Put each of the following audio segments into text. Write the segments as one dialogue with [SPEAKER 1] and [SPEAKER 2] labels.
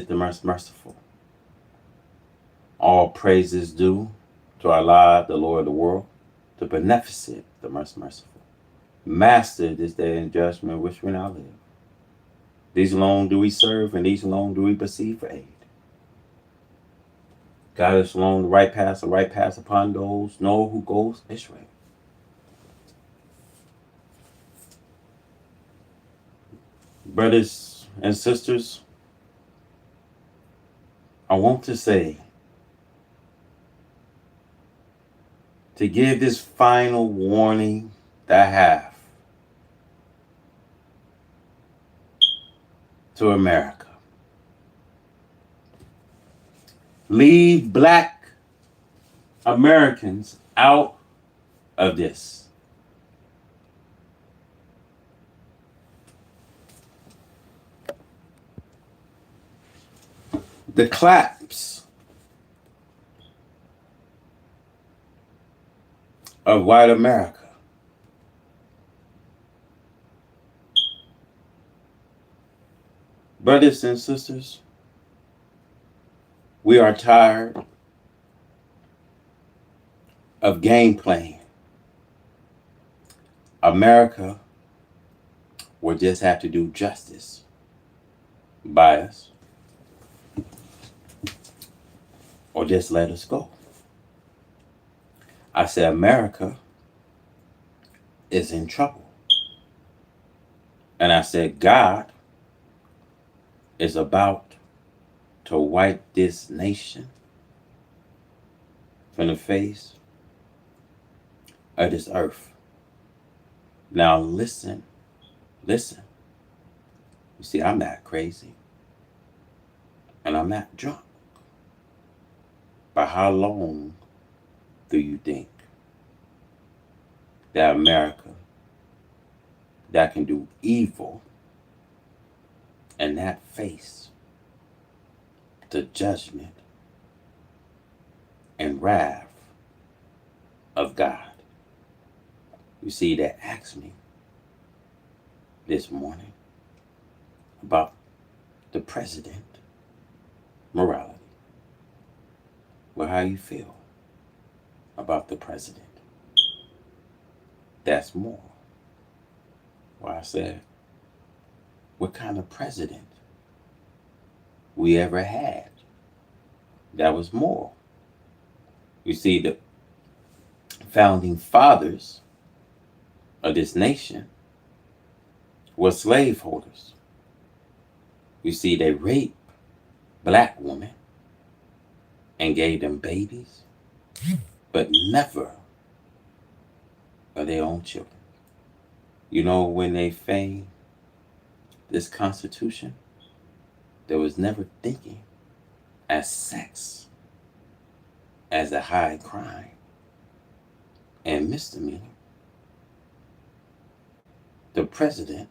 [SPEAKER 1] the most merciful. All praises due to Allah, the Lord of the world, the beneficent, the most merciful. Master this day in judgment which we now live. These alone do we serve, and these alone do we beseech for aid. Guide us along the right path upon those know who goes astray. Brothers and sisters, I want to say, to give this final warning that I have to America. Leave black Americans out of this. The collapse of white America brothers and sisters, we are tired of game playing. America will just have to do justice by us or just let us go. I said America is in trouble. And I said God is about to wipe this nation from the face of this earth. Now listen. You see, I'm not crazy. And I'm not drunk. But how long do you think that America that can do evil and not face the judgment and wrath of God? You see, they asked me this morning about the president morality. Well, how you feel about the president? That's more. Well, I said, what kind of president we ever had that was moral? You see, the founding fathers of this nation were slaveholders. You see, they raped black women and gave them babies, but never of their own children. You know, when they framed this Constitution, there was never thinking as sex as a high crime and misdemeanor. The president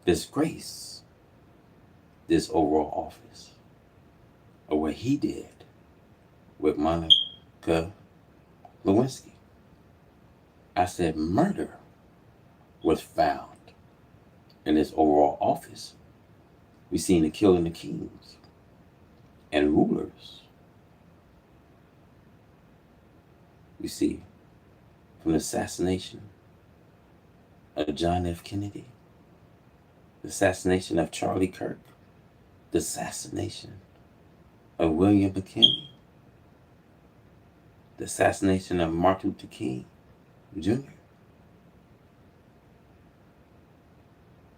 [SPEAKER 1] disgraced this overall office of what he did with Monica Lewinsky. I said murder was found in this overall office. We seen the killing of kings and rulers. We see from the assassination of John F. Kennedy, the assassination of Charlie Kirk, the assassination of William McKinley, the assassination of Martin Luther King Jr.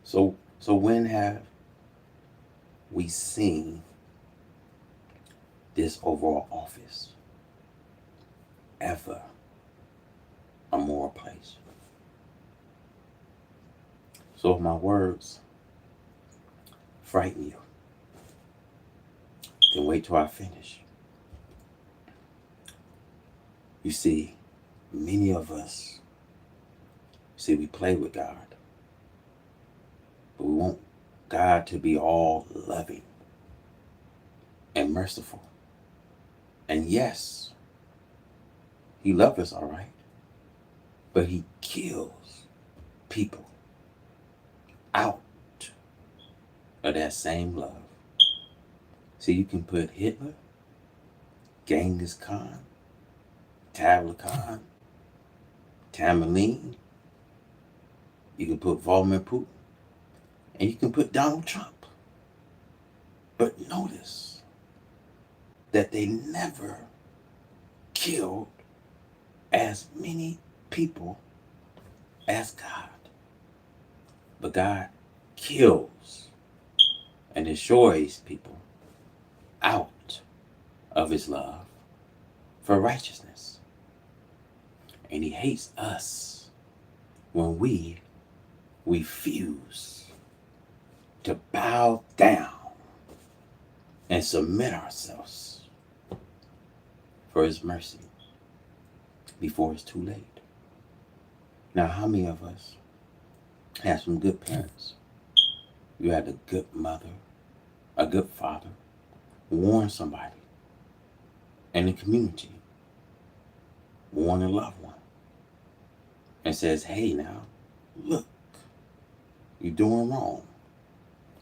[SPEAKER 1] So when have we seen this overall office ever a moral place? So if my words frighten you, then wait till I finish. You see, many of us, we play with God. But we want God to be all loving and merciful. And yes, he loves us, all right. But he kills people out of that same love. See, you can put Hitler, Genghis Khan, Tabla Khan, Tamerlane, you can put Vladimir Putin, and you can put Donald Trump. But notice that they never killed as many people as God. But God kills and destroys people out of his love for righteousness. And he hates us when we refuse to bow down and submit ourselves for his mercy before it's too late. Now, how many of us have some good parents? You had a good mother, a good father, warn somebody in the community, warn a loved one, and says, hey, now, look, you're doing wrong.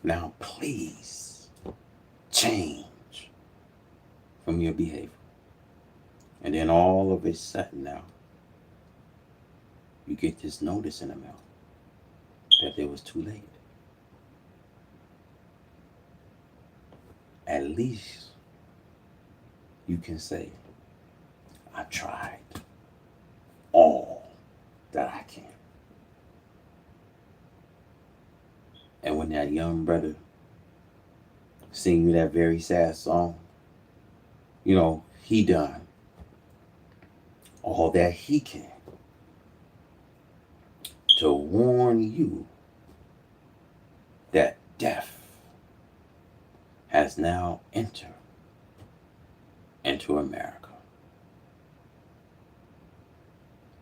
[SPEAKER 1] Now, please change from your behavior. And then all of a sudden now, you get this notice in the mail that it was too late. At least you can say, I tried all that I can. And when that young brother sing you that very sad song, you know, he done all that he can to warn you that death has now entered into America.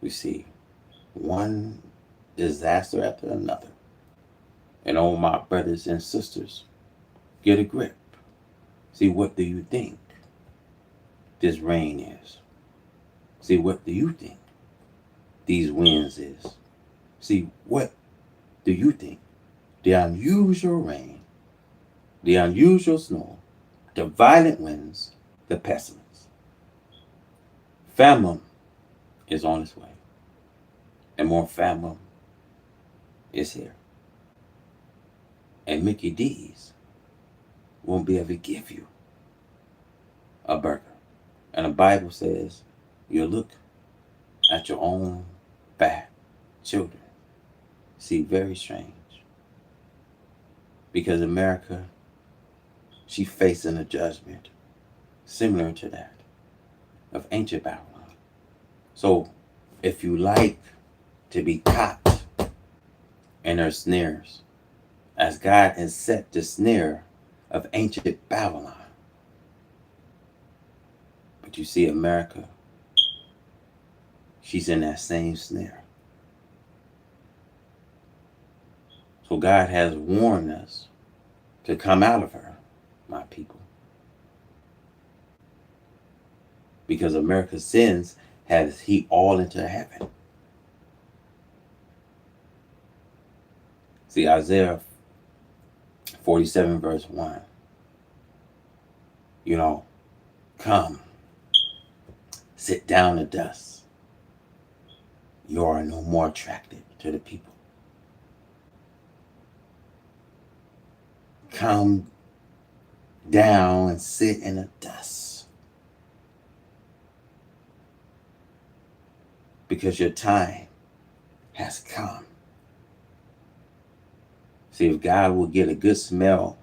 [SPEAKER 1] We see one disaster after another. And oh, my brothers and sisters, get a grip. See, what do you think this rain is? See, what do you think these winds is? See, what do you think the unusual rain, the unusual snow, the violent winds, the pestilence? Famine is on its way. And more famine is here. And Mickey D's won't be able to give you a burger. And the Bible says you look at your own fat children. See, very strange. Because America, she's facing a judgment similar to that of ancient Babylon. So if you like to be caught in her snares, as God has set the snare of ancient Babylon. But you see, America, she's in that same snare. So God has warned us to come out of her, my people. Because America's sins has heaped all into heaven. See, Isaiah 47 verse 1. You know, come, sit down in dust. You are no more attracted to the people. Come down and sit in the dust. Because your time has come. See, if God will get a good smell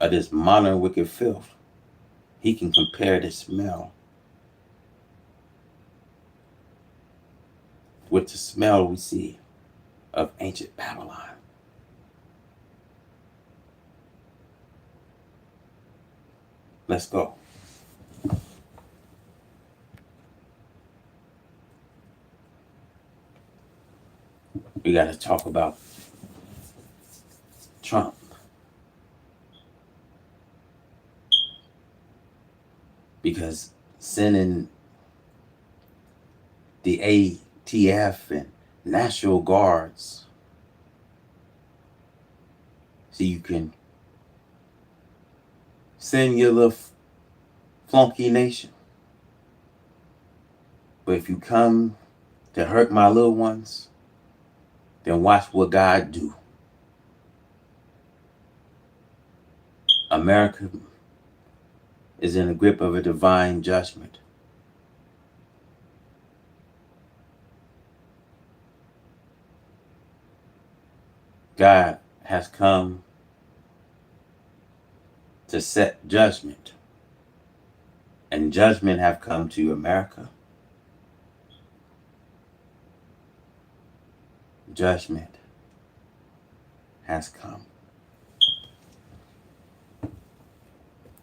[SPEAKER 1] of this modern wicked filth, he can compare the smell with the smell we see of ancient Babylon. Let's go. We got to talk about Trump. Because sending the ATF and National Guards, so you can send your little flunky nation. But if you come to hurt my little ones, then watch what God do. America is in the grip of a divine judgment. God has come to set judgment, and judgment have come to America. Judgment has come.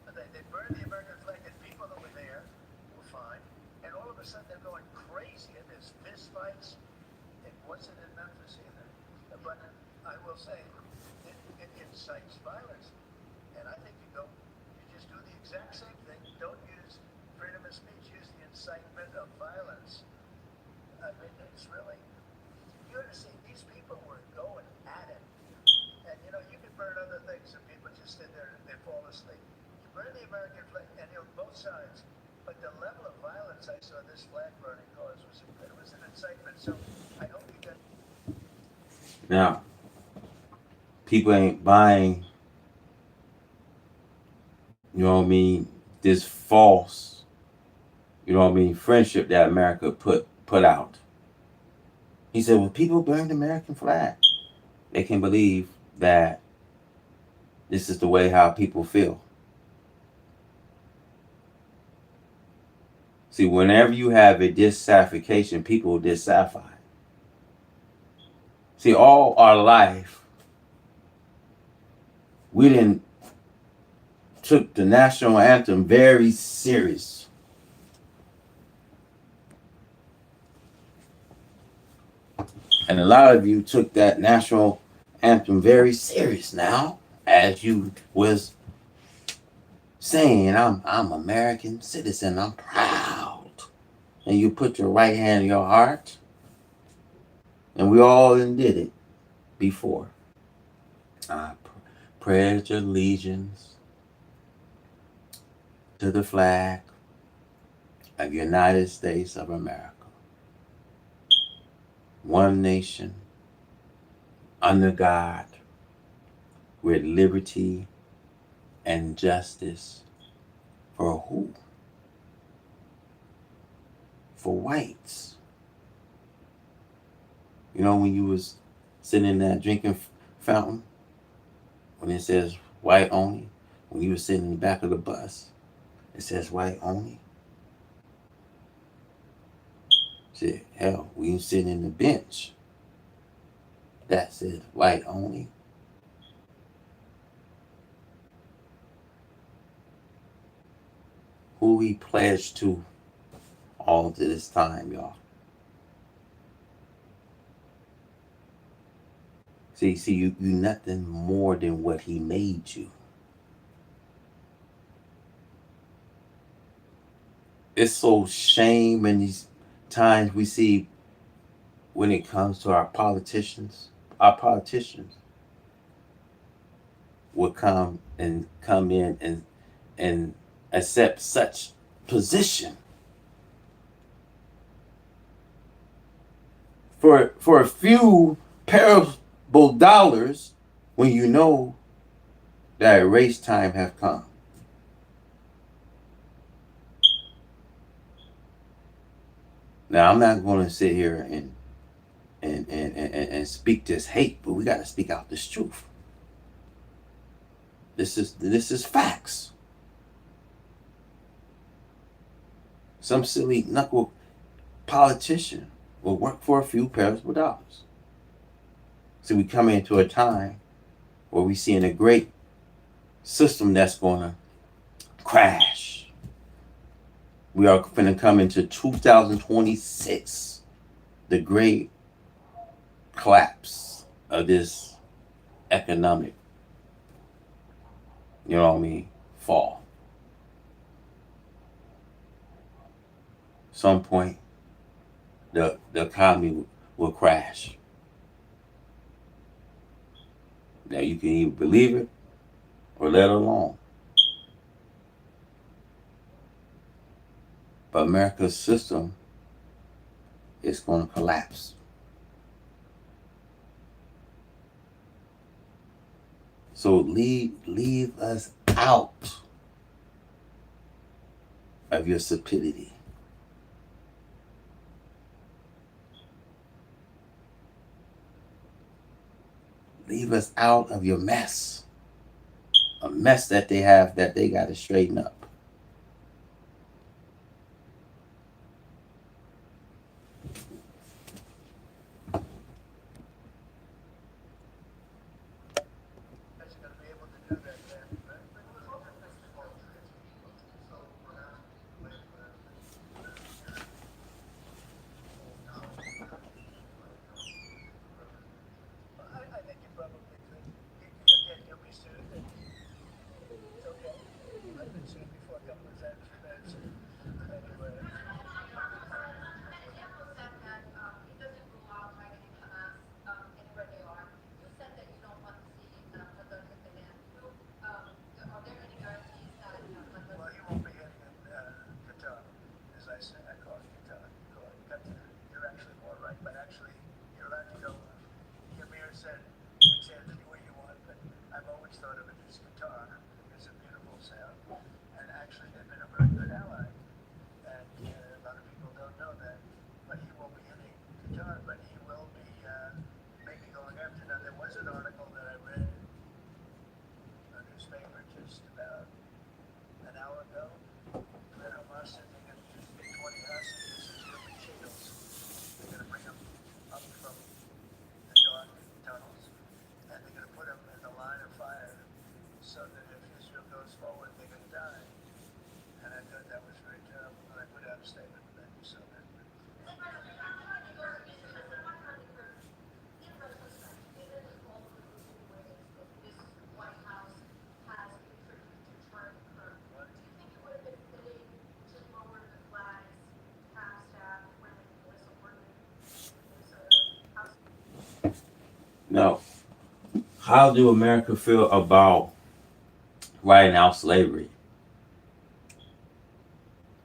[SPEAKER 2] They burned the American flag, and people that were there were fine. And all of a sudden, they're going crazy, and there's fist fights. It wasn't in Memphis either. But I will say, it incites violence. And I think you just do the exact same thing. Don't use freedom of speech, use the incitement of violence. I mean, it's really, you understand, these people were going at it. And you can burn other things, and people just sit there and they fall asleep. You burn the American flag, and both sides. But the level of violence I saw this flag burning cause was an incitement. So I hope you got.
[SPEAKER 1] Now, people ain't buying, this false, friendship that America put out. He said, well, people burn the American flag. They can believe that this is the way how people feel. See, whenever you have a dissatisfaction, people dissatisfied. See, all our life, we didn't took the national anthem very serious. And a lot of you took that national anthem very serious now, as you was saying, I'm American citizen, I'm proud. And you put your right hand in your heart. And we all did it before. I pledge allegiance to the flag of the United States of America. One nation, under God, with liberty and justice for who? For whites. When you was sitting in that drinking fountain, when it says white only, when you was sitting in the back of the bus, it says white only. Shit, hell, we was sitting in the bench, that says white only. Who we pledged to all to this time, y'all. See, you nothing more than what he made you. It's so shame in these times we see when it comes to our politicians. Our politicians will come in and accept such position for a few perishable dollars, when you know that race time have come. Now, I'm not going to sit here and speak this hate, but we got to speak out this truth. This is facts. Some silly knuckle politician will work for a few perishable dollars. So we come into a time where we see in a great system that's going to crash. We are going to come into 2026, the great collapse of this economic, fall. Some point, the economy will crash. Now you can either believe it or let it alone. But America's system is going to collapse. So leave us out of your stupidity. Leave us out of your mess. A mess that they have that they got to straighten up.
[SPEAKER 2] Guys are going to be able to do that then. I think you probably could. You'll be sued. It's okay. I've been sued before a couple of times for that. So anyway. Well, he won't be hitting Qatar, as I say. I call it Qatar. Qatar. You're actually more right, but actually, you're allowed to go. Yamir said, you can say it any way you want, but I've always thought of it as Qatar. It's a beautiful sound. And actually, they've been a very good ally. And a lot of people don't know that. But he won't be hitting Qatar, but he will be maybe going after. Now, there was an article that I read in a newspaper just about an hour ago that Hamas said they're going to use 20 hostages as human shields. They're going to bring them up from the dark tunnels and they're going to put them in the line of fire so that if Israel goes forward, they're going to die. And I thought that was very terrible. And I put out a statement that you saw that.
[SPEAKER 1] Now, how do America feel about writing out slavery?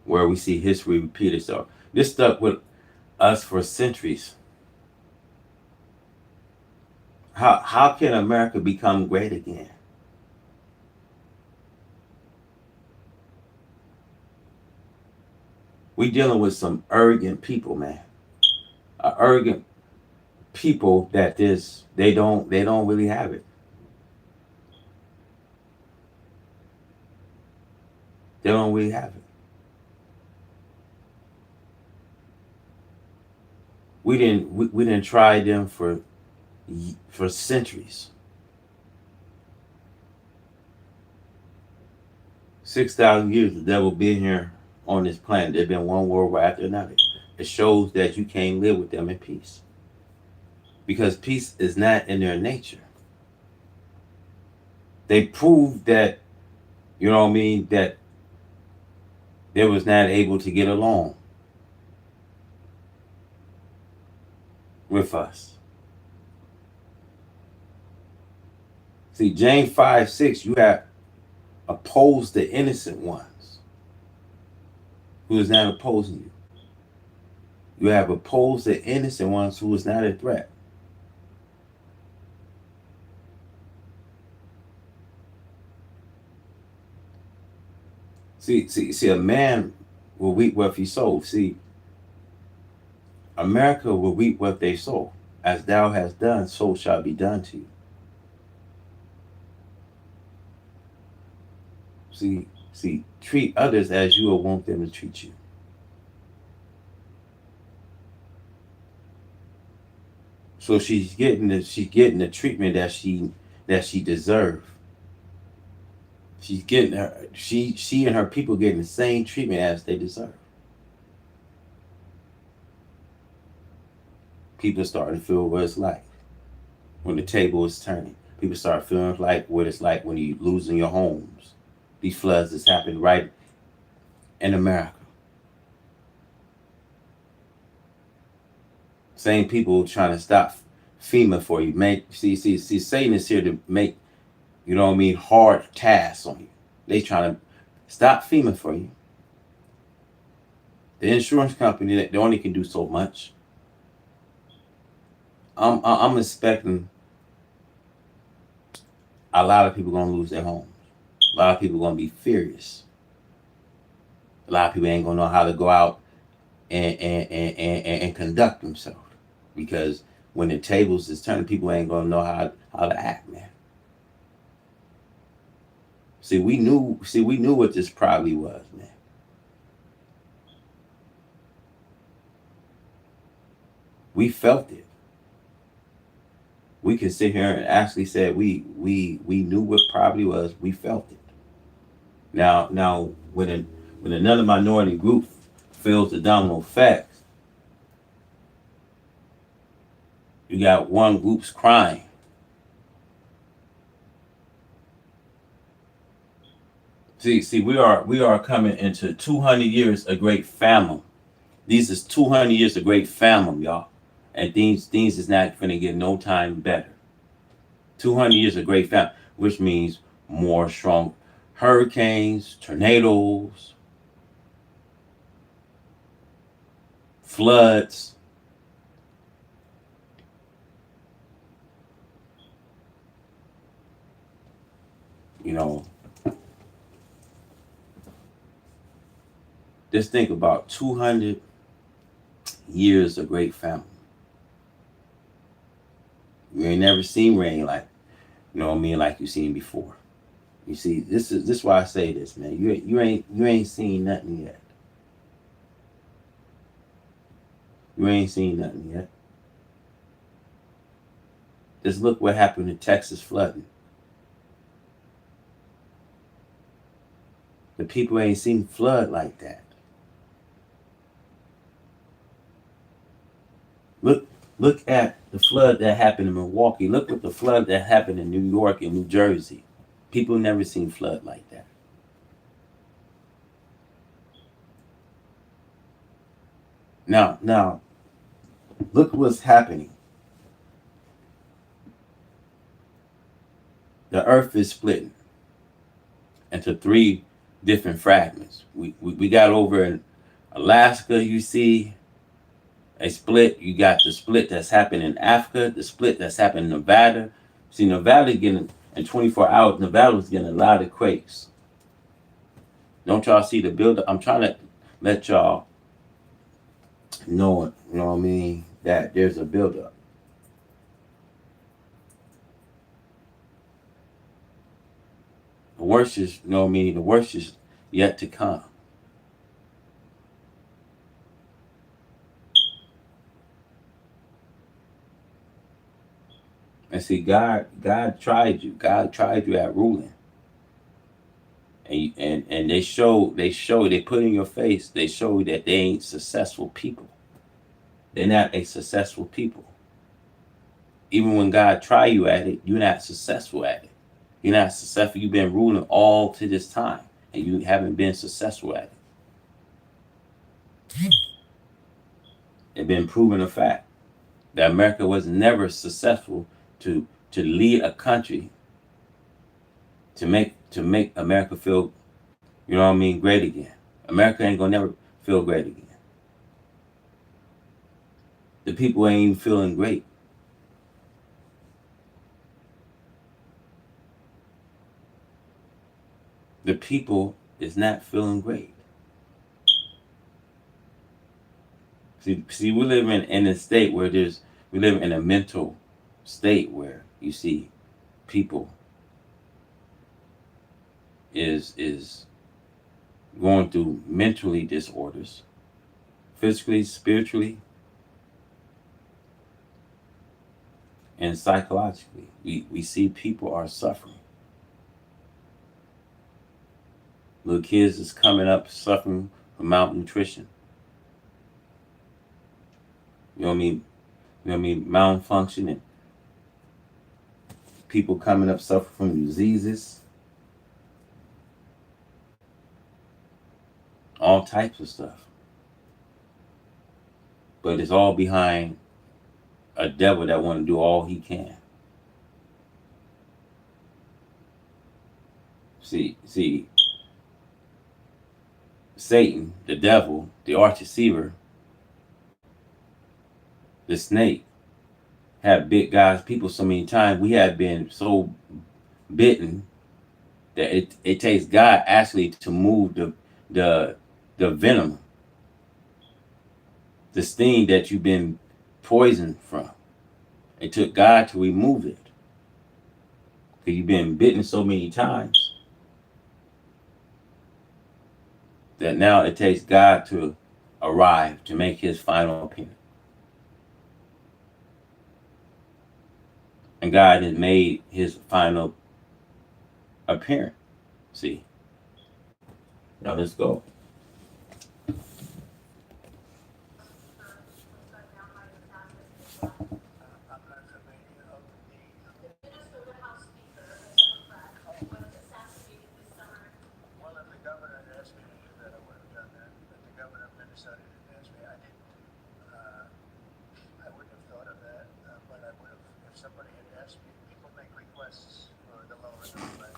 [SPEAKER 1] Where we see history repeat itself. This stuck with us for centuries. How can America become great again? We dealing with some arrogant people, man. Arrogant people that they don't really have it. They don't really have it. We didn't try them for centuries. 6,000 years the devil been here on this planet. There's been one world war after another. It shows that you can't live with them in peace. Because peace is not in their nature. They proved that, you know what I mean, that they was not able to get along with us. See, James 5:6, you have opposed the innocent ones who is not opposing you. You have opposed the innocent ones who is not a threat. See, a man will reap what he sows. See, America will reap what they sow. As thou hast done, so shall be done to you. See, treat others as you will want them to treat you. So she's getting the treatment that she deserves. She's getting she and her people getting the same treatment as they deserve. People starting to feel what it's like when the table is turning. People start feeling like what it's like when you losing your homes. These floods that's happened right in America. Same people trying to stop FEMA for you. See, Satan is here to make, you know what I mean, hard tasks on you. They trying to stop FEMA for you. The insurance company, they only can do so much. I'm expecting a lot of people gonna lose their homes. A lot of people gonna be furious. A lot of people ain't gonna know how to go out and conduct themselves, because when the tables is turning, people ain't gonna know how to act, man. See, we knew what this probably was, man. We felt it. We can sit here and actually say we knew what probably was. We felt it. Now when another minority group feels the domino effect, you got one group's crying. See, we are coming into 200 years of great famine. These is 200 years of great famine, y'all, and things is not gonna get no time better. 200 years of great famine, which means more strong hurricanes, tornadoes, floods. You know, just think about 200 years of great famine. You ain't never seen rain like, you know what I mean, like you seen before. You see, this is why I say this, man. You ain't seen nothing yet. You ain't seen nothing yet. Just look what happened in Texas flooding. The people ain't seen flood like that. Look look at the flood that happened in Milwaukee. Look at the flood that happened in New York and New Jersey. People never seen flood like that. Now, look what's happening. The earth is splitting into three different fragments. We got over in Alaska, you see a split. You got the split that's happened in Africa, the split that's happened in Nevada. See, Nevada getting, in 24 hours, Nevada was getting a lot of quakes. Don't y'all see the buildup? I'm trying to let y'all know it, you know what I mean, that there's a buildup. The worst is, you know what I mean, the worst is yet to come. And see, God tried you. God tried you at ruling. And they put in your face, they show you that they ain't successful people. They're not a successful people. Even when God try you at it, you're not successful at it. You're not successful. You've been ruling all to this time, and you haven't been successful at it. It's been proven a fact that America was never successful to lead a country to make America feel, you know what I mean, great again. America ain't gonna never feel great again. The people ain't even feeling great. The people is not feeling great. See, we live in a state where we live in a mental state where you see people is going through mentally disorders, physically, spiritually, and psychologically. We see people are suffering. Little kids is coming up suffering from malnutrition. You know what I mean? You know what I mean? Malfunction, and people coming up suffering from diseases, all types of stuff. But it's all behind a devil that want to do all he can. See, Satan, the devil, the arch deceiver, the snake, have bit God's people so many times. We have been so bitten that it takes God actually to move the the venom, the sting that you've been poisoned from. It took God to remove it. Because you've been bitten so many times that now it takes God to arrive to make his final appearance. And God has made his final appearance. See. Now let's go.
[SPEAKER 2] I'm not familiar of the. Well, if the governor had asked me to do that, I would have done that. But the governor of Minnesota didn't ask me. I didn't. I wouldn't have thought of that. But I would have, if somebody had asked me. People make requests for the lowering of the flag.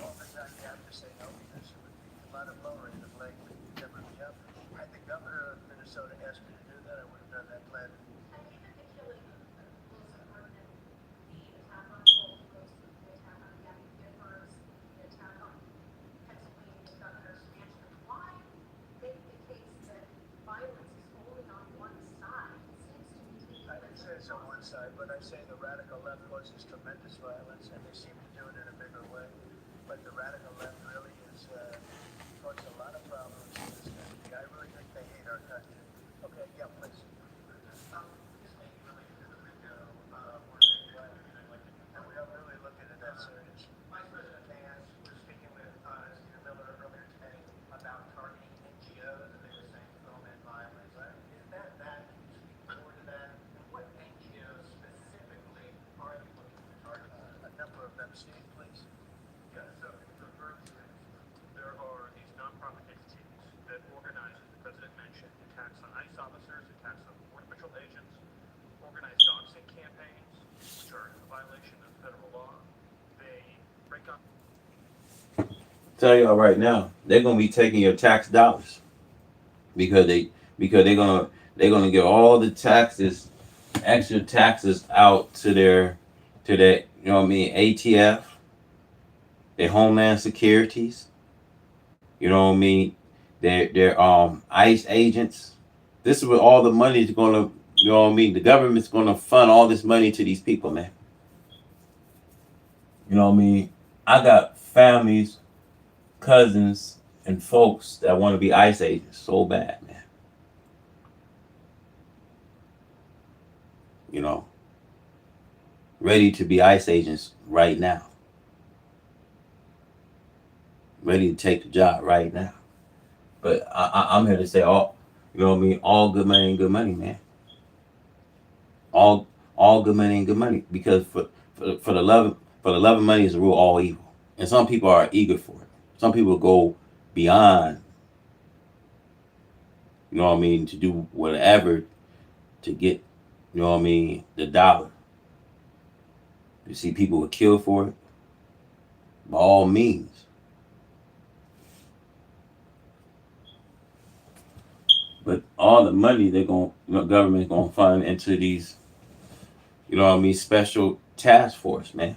[SPEAKER 2] Oftentimes you have to say no because it would be a lot of lowering. The flag would never be up. Had the governor of Minnesota asked me to do that, I would have done that gladly. I didn't say it's on one side, but I say the radical left causes tremendous violence, and they seem to do it in a bigger way. But the radical left really is caused a lot of problems in this country. I really think they hate our country. Okay, yeah, please. This may be related to the window where they and we don't really look at it that serious. Vice President Vance was speaking with Stephen Miller earlier today about targeting NGOs, and they were saying foment violence. Is that? Can you speak more to that? And what NGOs specifically are you looking to target? A number of them. Steve, please.
[SPEAKER 3] Yeah, so referred to it, there are these nonprofit entities that organize, as the president mentioned, attacks on ICE officers, attacks on border patrol agents, organized doxing campaigns, which are a violation of federal law. They break up.
[SPEAKER 1] Tell y'all right now, they're gonna be taking your tax dollars because they're gonna give all the taxes, extra taxes out to their you know what I mean, ATF, their Homeland Securities, you know what I mean, their ICE agents. This is where all the money is gonna, you know what I mean, the government's gonna fund all this money to these people, man. You know what I mean? I got families, cousins, and folks that want to be ICE agents so bad, man. You know, ready to be ICE agents right now. Ready to take the job right now. But I'm here to say all, you know what I mean? All good money and good money, man. All good money and good money. Because for the love of money is the rule of all evil. And some people are eager for it. Some people go beyond, you know what I mean, to do whatever to get, you know what I mean, the dollar. You see people would kill for it. By all means. But all the money they're going, you know, government's going to fund into these, you know what I mean, special task force, man.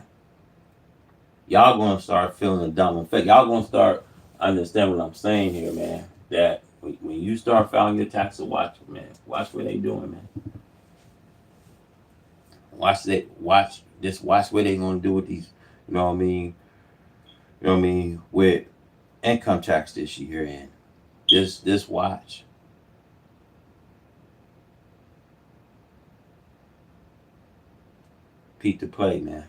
[SPEAKER 1] Y'all going to start feeling the dumb effect. Y'all going to start understanding what I'm saying here, man. That when you start filing your taxes, watch it, man. Watch what they doing, man. Watch what they going to do with these, you know what I mean, you know what I mean, with income tax this year, and just watch. Peep the play, man.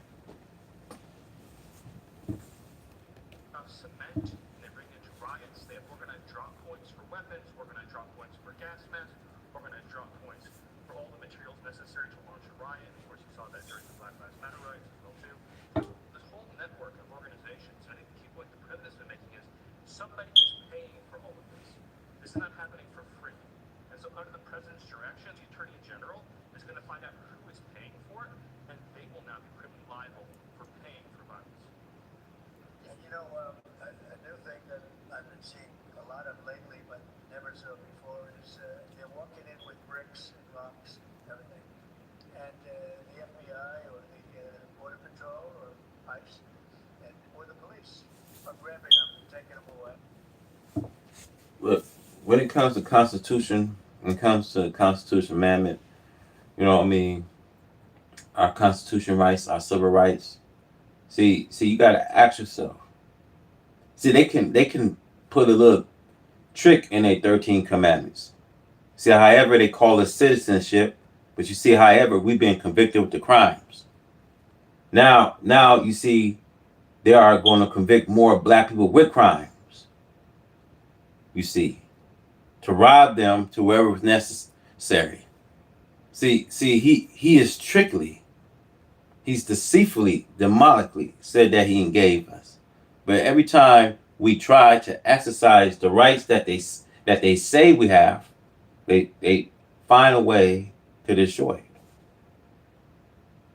[SPEAKER 3] Cement, and they bring into riots. They have organized drop points for weapons, organized drop points for gas masks, organized drop points for all the materials necessary to launch a riot. Of course, you saw that during the Black Lives Matter riots as well too. This whole network of organizations, I think the key point the president's been making is somebody is paying for all of this. This is not happening for free. And so under the president's direction, the Attorney General is going to find out who is paying for it, and they will now be criminally liable for paying for violence.
[SPEAKER 2] And you know, a new thing that I've been seeing a lot of lately, never saw before is they're walking in with bricks and rocks and everything. And the FBI or the Border Patrol or ICE or the police are grabbing them and taking them away.
[SPEAKER 1] Look, when it comes to Constitution, when it comes to Constitution Amendment, our Constitution rights, our civil rights. See, you gotta ask yourself. See, they can put a little trick in their 13 commandments. See, however they call it citizenship, but you see, however we've been convicted with the crimes. Now you see, they are going to convict more black people with crimes. You see, to rob them to wherever was necessary. See, he is trickery. He's deceitfully, demonically said that he gave us. But every time we try to exercise the rights that they say we have, they find a way to destroy it.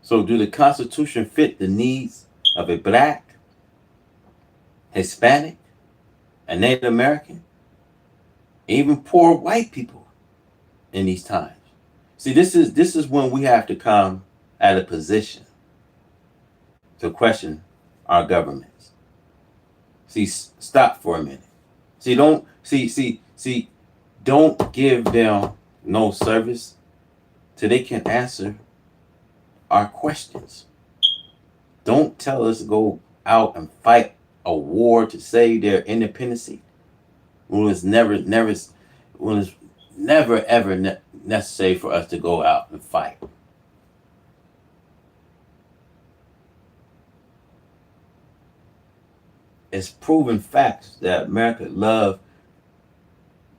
[SPEAKER 1] So do the Constitution fit the needs of a black, Hispanic, and Native American, even poor white people in these times? See, this is when we have to come at a position to question our governments. See, stop for a minute. See, don't give them no service till they can answer our questions. Don't tell us to go out and fight a war to save their independence when it's never ever necessary for us to go out and fight. It's proven facts that America love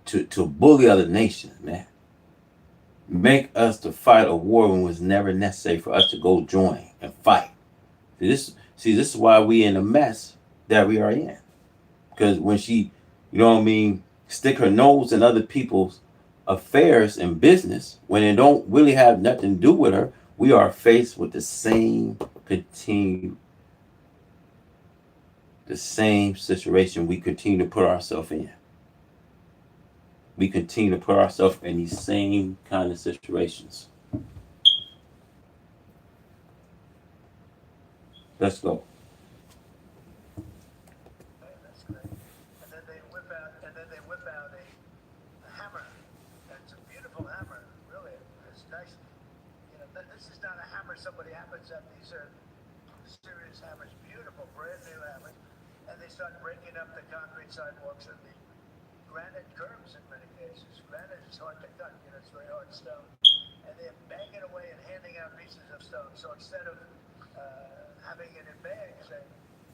[SPEAKER 1] to bully other nations, man. Make us to fight a war when it was never necessary for us to go join and fight. This is why we in the mess that we are in. Because when she, stick her nose in other people's affairs and business, when it don't really have nothing to do with her, we are faced with the same situation we continue to put ourselves in. We continue to put ourselves in these same kind of situations. Let's go.
[SPEAKER 2] That's great. And then they whip out a hammer. It's a beautiful hammer, really. It's nice. This is not a hammer somebody happens at. These are serious hammers, beautiful, brand new hammers. And they start breaking up the concrete sidewalks and the granite curbs in many cases. Granite is hard to cut, it's very hard stone. And they're banging away and handing out pieces of stone. So instead of having it in bags, they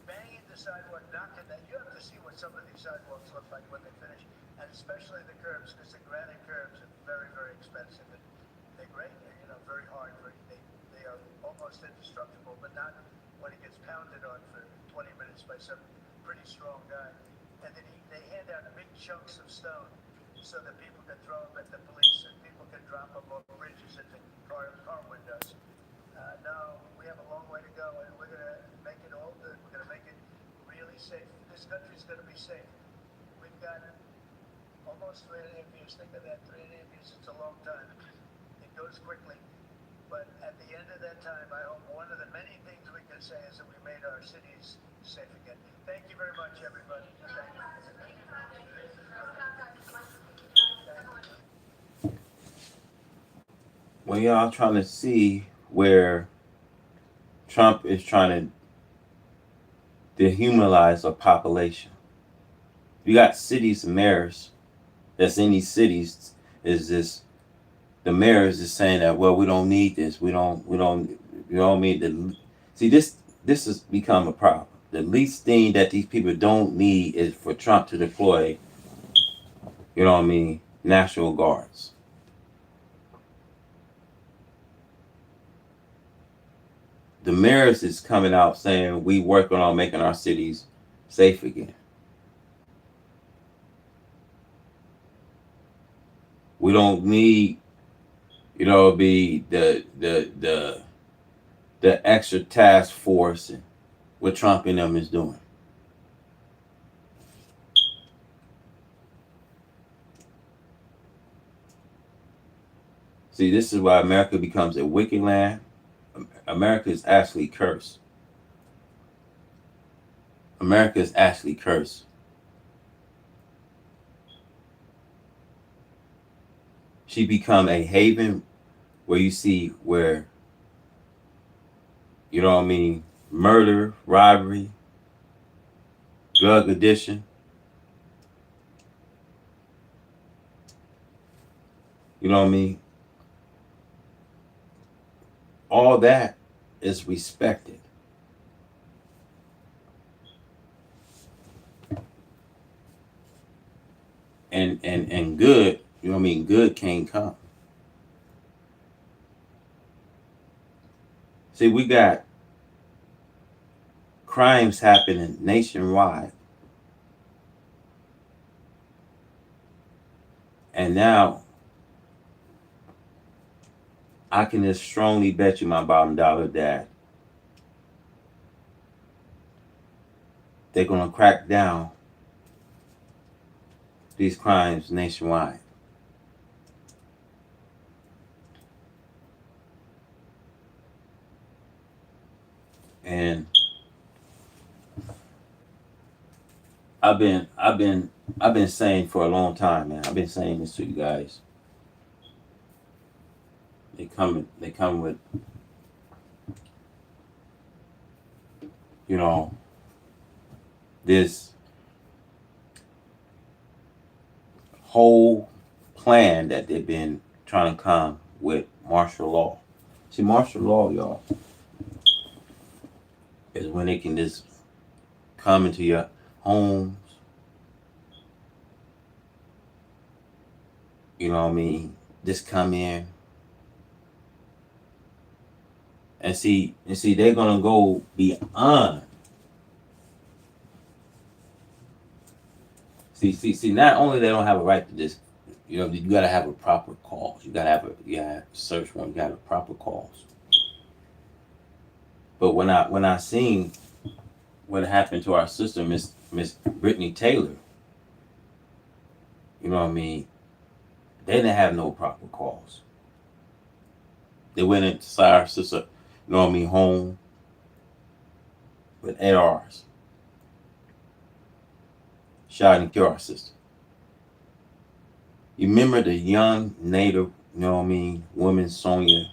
[SPEAKER 2] banging the sidewalk, knocking that. You have to see what some of these sidewalks look like when they finish. And especially the curbs, because the granite curbs are very, very expensive. And they're great, they're very hard. They are almost indestructible, but not when it gets pounded on for 20 minutes by some pretty strong guy. And then they hand out big chunks of stone so that people can throw them at the police and people can drop them off bridges into car windows. No, we have a long way to go, and we're going to make it all good. We're going to make it really safe. This country's going to be safe. We've got almost 3.5 years. Think of that, 3.5 years. It's a long time. It goes quickly. But at the end of that time, I hope one of the many things we can say is that we made our cities safe again. Thank you very much, everybody. Thank you.
[SPEAKER 1] When y'all trying to see where Trump is trying to dehumanize a population, you got cities and mayors that's in these cities. The mayors is saying that, well, we don't need this. We don't need the. See, this has become a problem. The least thing that these people don't need is for Trump to deploy, National Guards. The mayors is coming out saying we working on making our cities safe again. We don't need, be the extra task force and what Trump and them is doing. See, this is why America becomes a wicked land. America is actually cursed. America is actually cursed. She become a haven where you see where, you know what I mean, murder, robbery, drug addiction. You know what I mean? All that is respected. And good, you know what I mean, good can't come. See, we got crimes happening nationwide. And now I can just strongly bet you my bottom dollar that they're gonna crack down these crimes nationwide. And I've been saying for a long time, man. I've been saying this to you guys. They come with, you know, this whole plan that they've been trying to come with martial law. See, martial law, y'all, is when they can just come into your homes, you know what I mean, just come in and see they're gonna go beyond. See, not only they don't have a right to just, you know, you gotta have a proper cause. You gotta have a search warrant, you gotta have a proper cause. But when I seen what happened to our sister, Miss Brittany Taylor, you know what I mean, they didn't have no proper cause. They went inside our sister, you know what I mean, home with ARs, shot and killed our sister. You remember the young native, you know what I mean, woman Sonia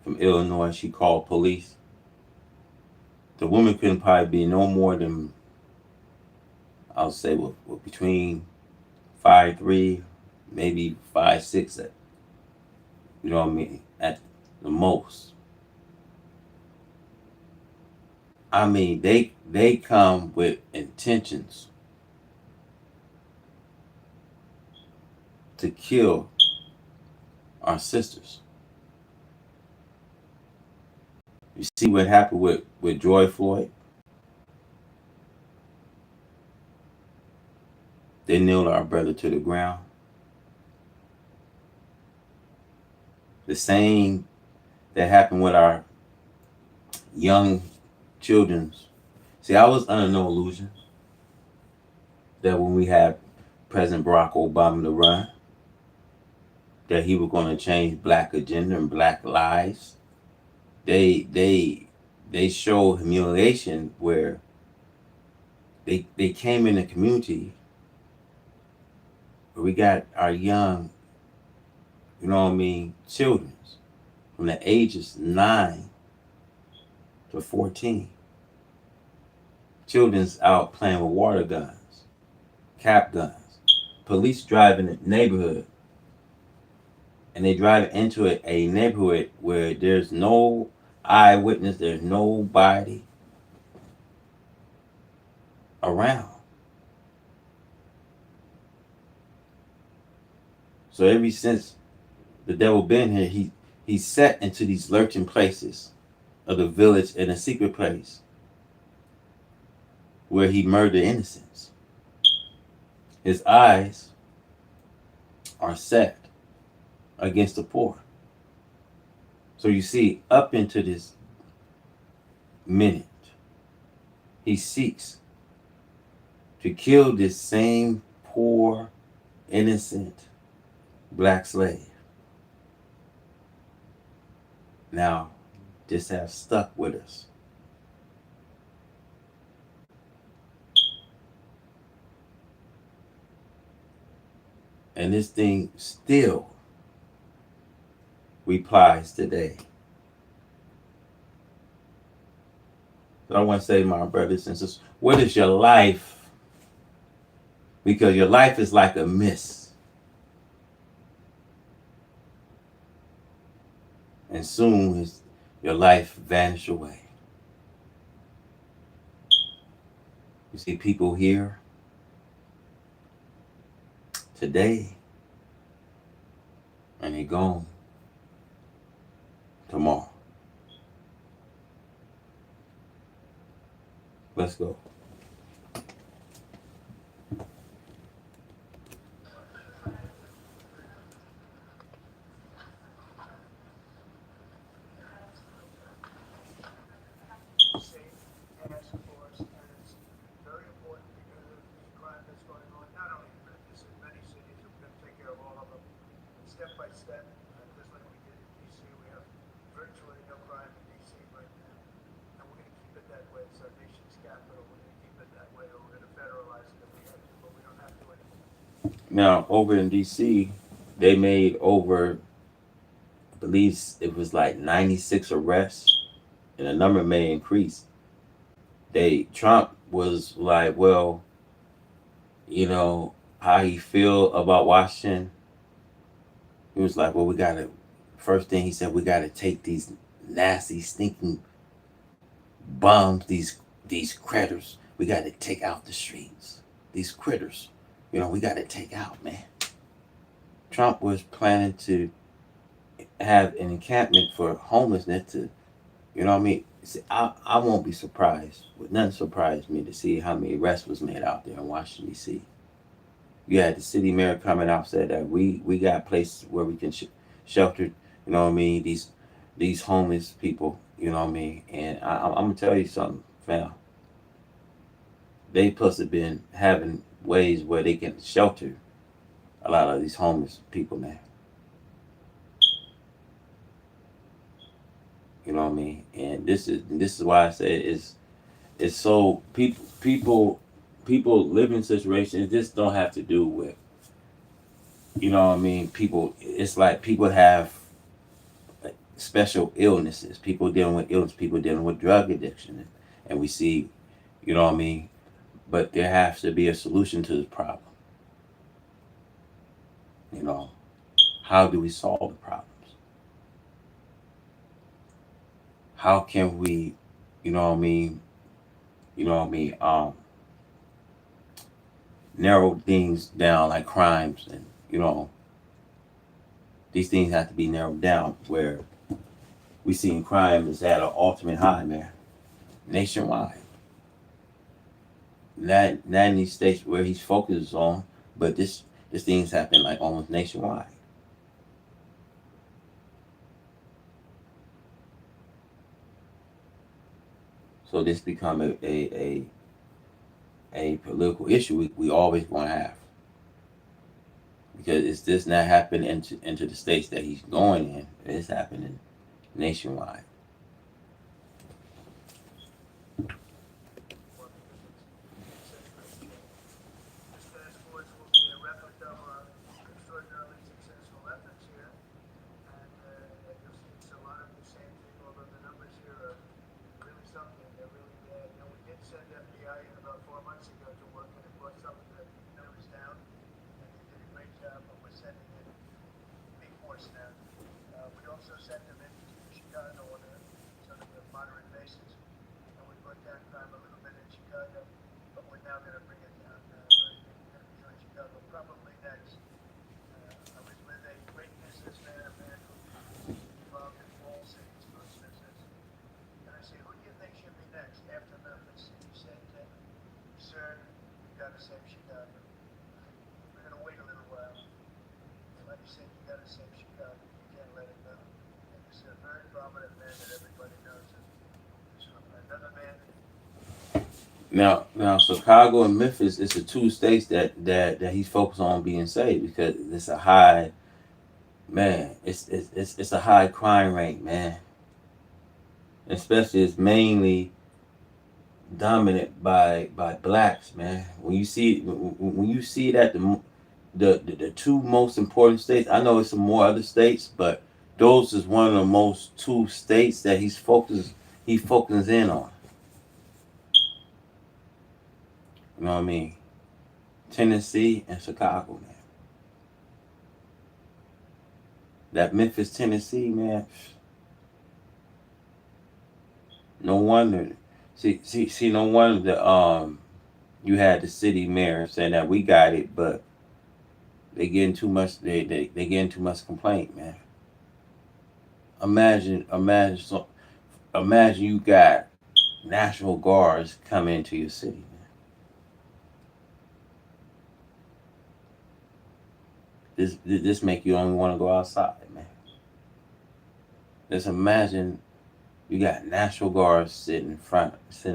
[SPEAKER 1] from Illinois? She called police. The woman couldn't probably be no more than, I'll say, between 5'3", maybe 5'6", you know what I mean, at the most. I mean, they come with intentions to kill our sisters. You see what happened with George Floyd? They nailed our brother to the ground. The same that happened with our young children's. See, I was under no illusion that when we had President Barack Obama to run, that he was going to change black agenda and black lives. They show humiliation where they came in the community where we got our young, you know what I mean, children from the ages 9 to 14. Children's out playing with water guns, cap guns. Police driving the neighborhood, and they drive into a neighborhood where there's no eyewitness, there's nobody around. So ever since the devil been here, he's set into these lurking places of the village in a secret place where he murdered innocents. His eyes are set against the poor. So you see, up into this minute, he seeks to kill this same poor, innocent black slave. now just have stuck with us. And this thing still replies today. So I want to say, my brothers and sisters, what is your life? Because your life is like a mist. And soon as your life vanish away. You see people here today and they gone tomorrow. Let's go.
[SPEAKER 2] Safe task force, and it's very important because of the crime that's going on, not only in Memphis, in many cities. We're going to take care of all of them step by step, just like we did in D.C. We have virtually no crime in D.C. right now, and we're going to keep it that way. It's our nation's capital. We're going to keep it that way, or we're going to federalize it if we have to, but we don't have to anymore.
[SPEAKER 1] Now, over in DC, they made over, I believe it was like 96 arrests, and the number may increase. Trump was like, well, how he feel about Washington. He was like, well, first thing he said, we gotta take these nasty, stinking bums, these critters, we gotta take out the streets. These critters, we gotta take out, man. Trump was planning to have an encampment for homelessness to, See, I won't be surprised. Would nothing surprise me to see how many arrests was made out there in Washington, D.C. You had the city mayor coming out said that we got places where we can shelter, these homeless people, And I'm gonna tell you something, fam. They supposed to been having ways where they can shelter a lot of these homeless people, man. And this is why I say it's so people live in situations. This don't have to do with people. It's like people have like special illnesses. People dealing with illness. People dealing with drug addiction, and we see, But there has to be a solution to this problem. How do we solve the problems? How can we, you know what I mean, narrow things down like crimes and these things have to be narrowed down where we seen crime is at an ultimate high, man, nationwide. Not in these states where he's focused on, but this things happen like almost nationwide. So this become a political issue we always going to have, because it's this not happening into the states that he's going in. It's happening nationwide.
[SPEAKER 2] This task force will be a replica of our extraordinarily successful efforts here, and you'll see it's a lot of the same people, although the numbers here are really something. They're really bad. We did send FBI in about 4 months ago to work, and it brought some of the numbers down, and they did a great job, but we're sending in big force now. We also sent them into Chicago on a sort of a moderate basis, and we brought down crime a little bit in Chicago, but we're now going to bring it down. We're going to join Chicago probably next. I was with a great businessman, a man who involved in Wall Street, most business. And I said, who do you think should be next after Memphis? And he said, sir, you got to save Chicago. We're going to wait a little while. But he said, you got to save Chicago. You can't let it go. And he's a very prominent man that everybody knows. Another man.
[SPEAKER 1] Now, Chicago and Memphis is the two states that he's focused on being saved, because it's a high, man. It's a high crime rate, man. especially it's mainly dominant by blacks, man. When you see that the two most important states, I know it's some more other states, but those is one of the most two states that he focuses in on. You know what I mean? Tennessee and Chicago, man. That Memphis, Tennessee, man. No wonder. See. No wonder you had the city mayor saying that we got it, but they getting too much. They getting too much complaint, man. Imagine you got National Guards come into your city, man. This make you only want to go outside, man. Just imagine you got National Guards sitting in front. You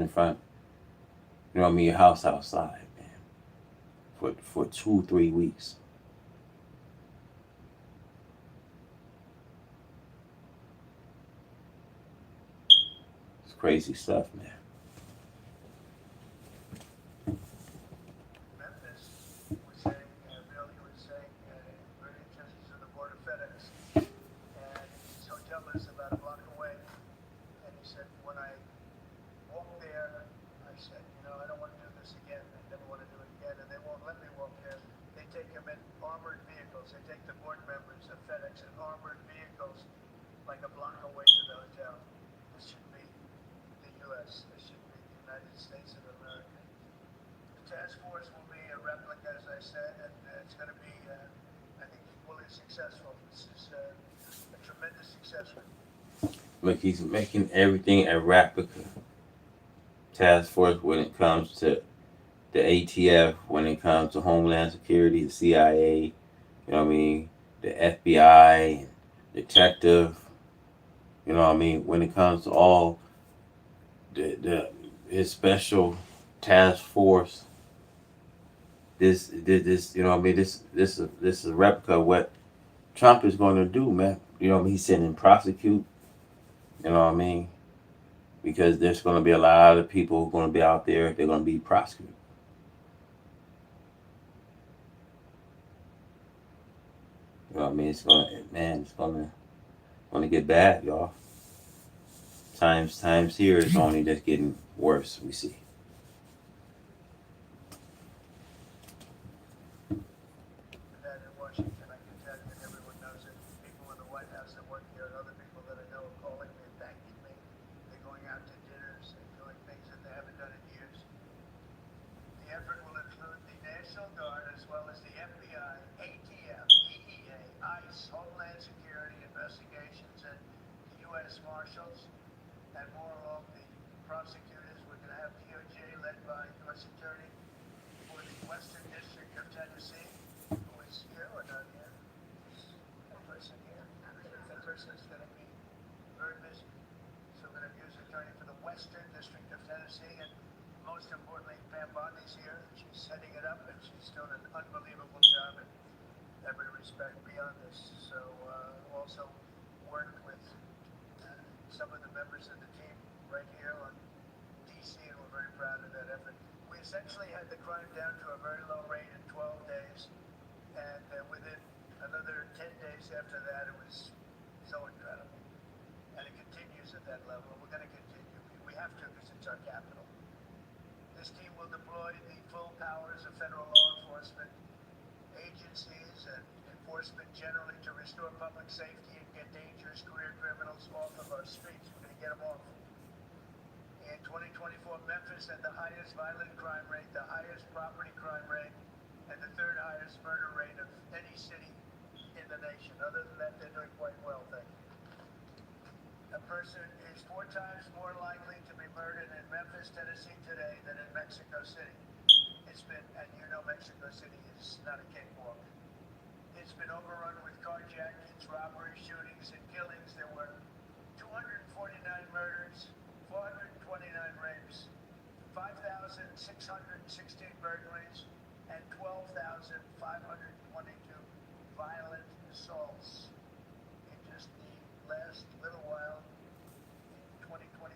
[SPEAKER 1] know what I mean? Your house outside, man, for 2 3 weeks. It's crazy stuff, man.
[SPEAKER 2] Memphis was saying, Billy was saying, very interested in the board of FedEx. And he's so jealous about a block away. And he said, when I walk there, I said, I don't want to do this again. I never want to do it again. And they won't let me walk there. They take him in armored vehicles. They take the board members of FedEx in armored vehicles like a block away to the hotel. This should be the U.S. This should be the United States of America. The task force will be a replica, as I said, and it's going to be, I think, equally successful. This is a tremendous success.
[SPEAKER 1] Look, he's making everything a replica. Task force when it comes to the ATF, when it comes to Homeland Security, the CIA, you know what I mean, the FBI, detective, you know what I mean, when it comes to all his special task force, this you know what I mean, this is a replica of what Trump is going to do, man. You know what I mean, he's sitting and prosecute, you know what I mean, because there's going to be a lot of people who are going to be out there, they're going to be prosecuted. You know what I mean? It's gonna get bad, y'all. Times here it's only just getting worse. We see.
[SPEAKER 2] That in Washington, I can tell you, and everyone knows it. People in the White House that work here and other people that I know are calling me and thanking me. They're going out to dinners and doing things that they haven't done in years. The effort will include the National Guard as well as the FBI, ATF, EEA, ICE, Homeland Security investigations, and the U.S. Marshals, and more along the prosecutors. We're going to have DOJ led by U.S. Attorney for the Western District of Tennessee, who is here or not here. That person here. That person is going to be very busy. So we're going to use attorney for the Western District of Tennessee, and most importantly, Pam Bondi's here. She's setting it up, and she's doing an unbelievable job in every respect beyond this. So also worked with some of the members of the team right here on DC, and we're very proud of that effort. We essentially had the crime down to a very low rate in 12 days, and within another 10 days after that, it was so incredible. And it continues at that level. We're going to continue. We have to, because it's our capital. This team will deploy the full powers of federal law enforcement agencies and enforcement generally to restore public safety and get dangerous career criminals off of our streets. We're going to get them off. In 2024, Memphis had the highest violent crime rate, the highest property crime rate, and the third highest murder rate of any city in the nation. Other than that, they're doing quite well, thank you. A person is 4 times more likely to be murdered in Memphis, Tennessee today than in Mexico City. It's been, and you know Mexico City is not a cakewalk. It's been overrun with carjackings, robberies, shootings, and killings. There were 249 murders, 429 rapes, 5,616 burglaries, and 12,522 violent assaults in just the last little while in 2024.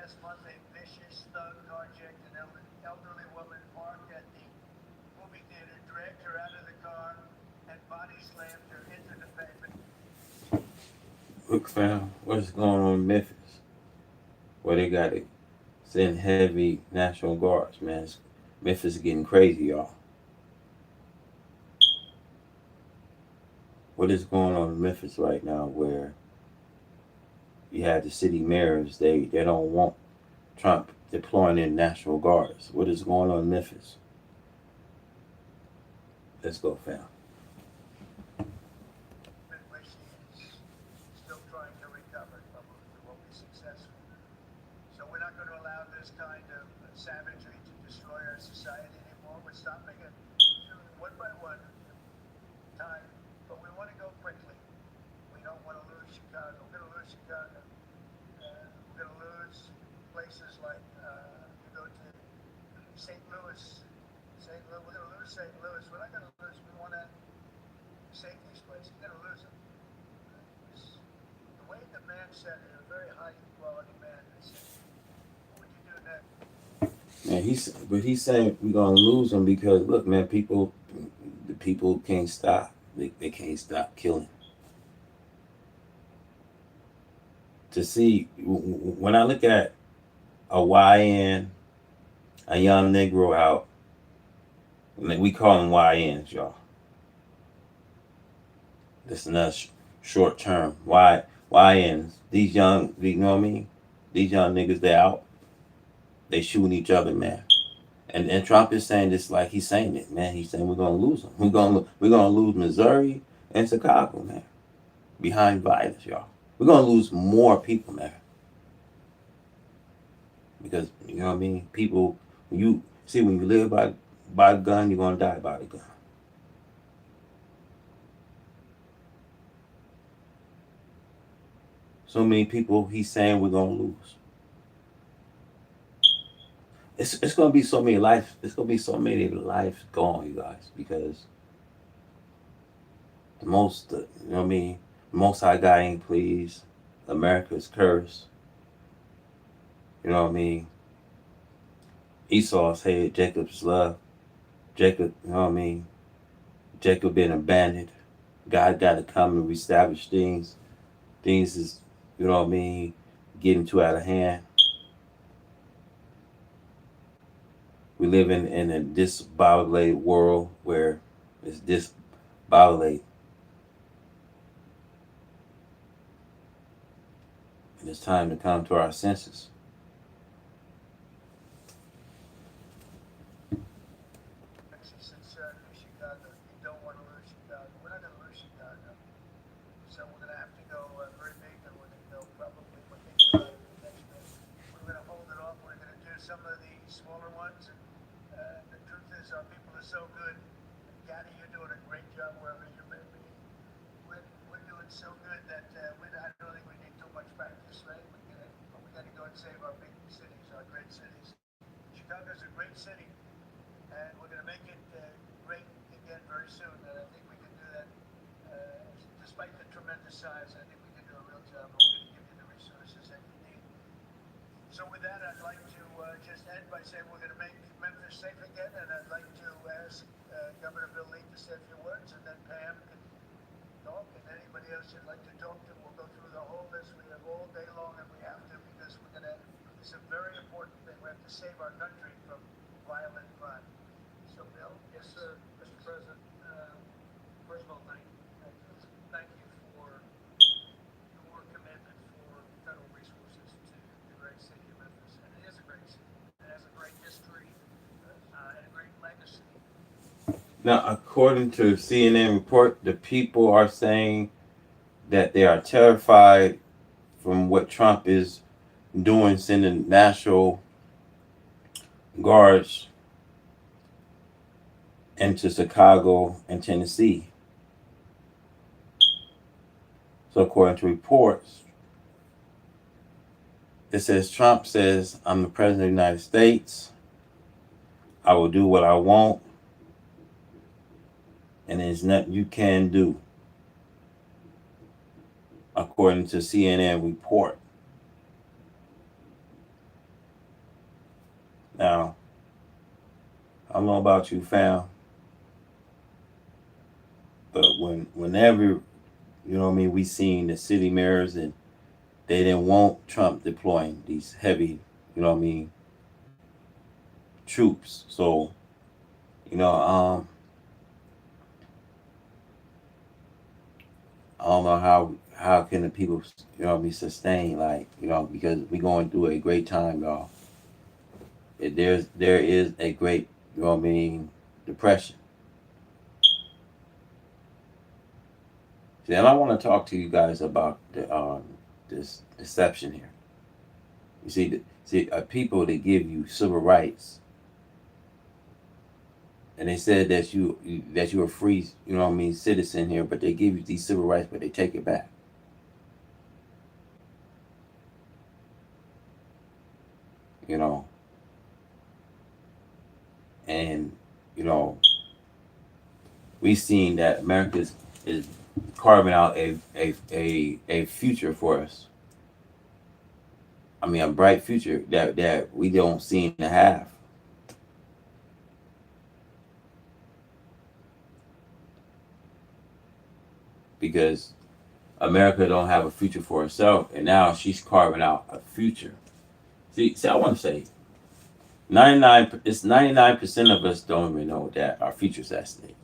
[SPEAKER 2] last month a vicious thug carjacked an elderly woman parked at the movie theater, dragged her out of the car, and body slammed her into the pavement.
[SPEAKER 1] Look, fam, what's going on in Memphis? Where they got to send heavy National Guards, man. Memphis is getting crazy, y'all. What is going on in Memphis right now where you have the city mayors, they don't want Trump deploying in National Guards? What is going on in Memphis? Let's go, fam.
[SPEAKER 2] Where she is still trying to recover from won't be successful. So we're not going to allow this kind of savagery to destroy our society anymore. We're stopping it one by one, time, but we want to go quickly. We don't want to lose Chicago. We're going to lose Chicago. We're going to lose places like you go to St. Louis. We're going to lose St. Louis. We're not going to lose. We want to save these places. We're going to lose them. The way the man said it, a very high quality man, he said, what would you do next?
[SPEAKER 1] Man, he's saying we're gonna lose them because look, man, the people can't stop. They can't stop killing. To see when I look at a YN, a young Negro out, we call them YNs, y'all. This is another short term. YNs? These young, you know what I mean? These young niggas, they out. They shooting each other, man. And Trump is saying this like he's saying it, man. He's saying we're gonna lose them. We're gonna lose Missouri and Chicago, man. Behind violence, y'all. We're gonna lose more people, man. Because you know what I mean. People, when you live by the gun, you're gonna die by the gun. So many people, he's saying we're gonna lose. It's gonna be so many lives. It's gonna be so many lives gone, you guys, because the most, you know what I mean. The Most High God ain't pleased. America's cursed. You know what I mean. Esau's hated Jacob's love. Jacob, you know what I mean. Jacob been abandoned. God got to come and reestablish things. Things is, you know what I mean, getting too out of hand. We live in a disbobulated world where it's disbobulated. And it's time to come to our senses.
[SPEAKER 2] She said, sir, Chicago, you don't want to lose Chicago. We're not going to lose Chicago. So we're going to have to go very big, and we're going to go probably, we're thinking about it next week. We're going to hold it off. We're going to do some of the smaller ones. And the truth is, our people are so good. Gaddy, you're doing a great job wherever you may be. We're doing so good that I don't think we need too much practice, right? But we got to go and save our big cities, our great cities. Chicago's a great city, and we're going to make it great again very soon. And I think we can do that. Despite the tremendous size, I think we can do a real job. And we're going to give you the resources that you need. So with that, I'd like to just end by saying we're going to make Memphis safe again, and I'd like to ask Governor Bill Lee to say a few words, and then Pam can talk, and anybody else you'd like to talk to. We'll go through the whole list. We have all day long, and we have to, because we're going to, it's a very important thing. We have to save our country from violent crime. So, Bill?
[SPEAKER 4] Yes, sir. Mr. President, first of all, thank you for your commitment for federal resources to the great city of Memphis. And it is a great city. It has a great history and a great legacy.
[SPEAKER 1] Now, according to CNN report, the people are saying that they are terrified from what Trump is doing, sending National Guards into Chicago and Tennessee. So according to reports, it says Trump says, I'm the president of the United States. I will do what I want. And there's nothing you can do. According to CNN report. know about you, fam, but whenever, you know what I mean, we seen the city mayors and they didn't want Trump deploying these heavy, you know what I mean, troops. So, you know, I don't know how can the people, you know, be sustained, like, you know, because we going through a great time, y'all. There is a great, you know what I mean, depression. See, and I want to talk to you guys about this deception here. You see, people that give you civil rights, and they said that you're a free, you know what I mean, citizen here, but they give you these civil rights, but they take it back. You know, and you know, we've seen that America is carving out a future for us. I mean, a bright future that we don't seem to have. Because America don't have a future for herself, and now she's carving out a future. See, I want to say 99% of us don't even know that our future's at stake.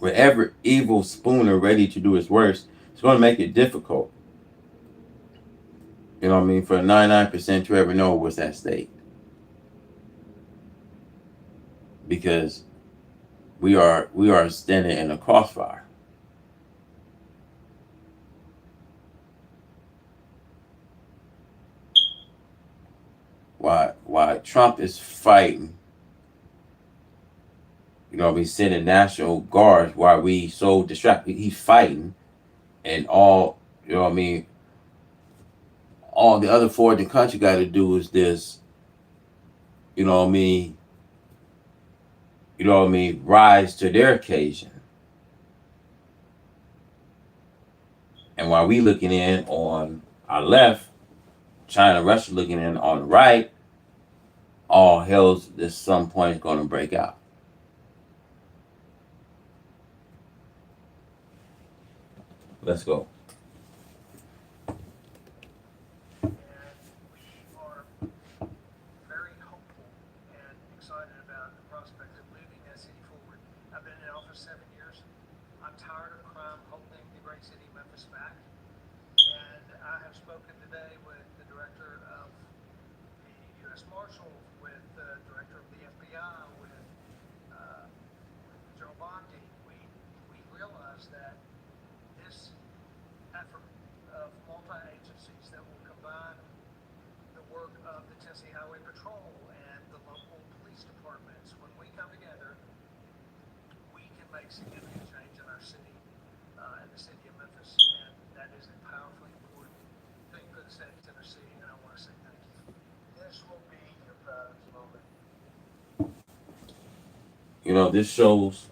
[SPEAKER 1] Wherever evil spooner ready to do its worst, it's going to make it difficult. You know what I mean? For 99% to ever know what's at stake, because we are standing in a crossfire. Why Trump is fighting, you know, he's sending national guards while we so distracted. He's fighting, and all, you know what I mean, all the other foreign country got to do is this, you know what I mean, rise to their occasion. And while we looking in on our left, China, Russia looking in on the right, all hell's at some point is going to break out. Let's go.
[SPEAKER 4] And we are very hopeful and excited about the prospect of moving that city forward. I've been in office 7 years. I'm tired of crime holding the great city of Memphis back. And I have spoken today with the director of the U.S. Marshal, with the director of the FBI, with Joe Bondi. We realize that this effort of multi-agencies that will combine the work of the Tennessee Highway Patrol and the local police departments, when we come together, we can make significant change in our city and the city of Memphis, and that is a powerfully important thing for the state of Tennessee, and I want to say thank you.
[SPEAKER 2] This will be your proudest moment.
[SPEAKER 1] You know, this shows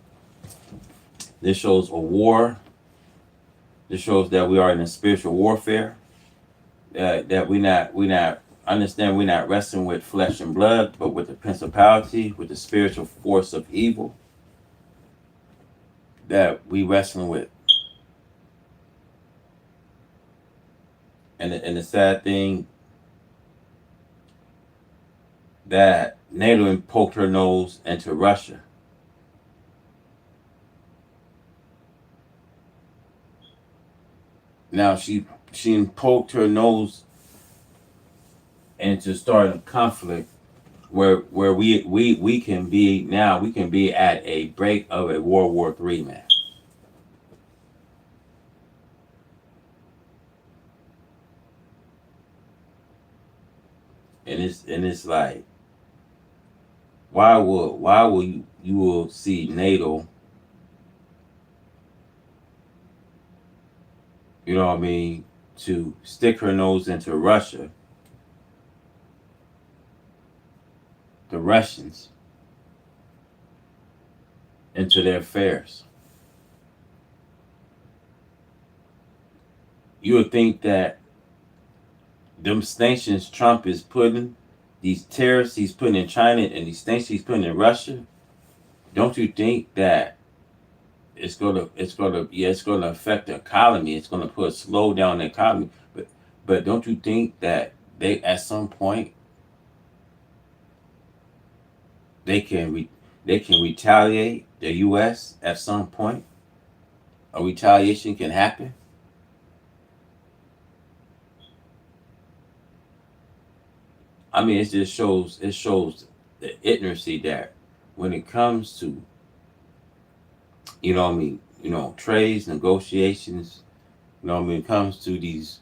[SPEAKER 1] a war. This shows that we are in a spiritual warfare. That we not understand, we're not wrestling with flesh and blood, but with the principality, with the spiritual force of evil that we wrestling with. And the sad thing that NATO poked her nose into Russia. Now she poked her nose into starting a conflict where we can be now, we can be at a break of a World War III, man. And it's like, why will you will see NATO, you know what I mean, to stick her nose into Russia, the Russians, into their affairs. You would think that them sanctions Trump is putting these tariffs he's putting in China and these things he's putting in Russia, don't you think that it's gonna affect the economy. It's gonna put slow down the economy. But don't you think that they at some point they can they can retaliate the U.S. at some point? A retaliation can happen. I mean, it shows the ignorancy that when it comes to trades negotiations, when it comes to these,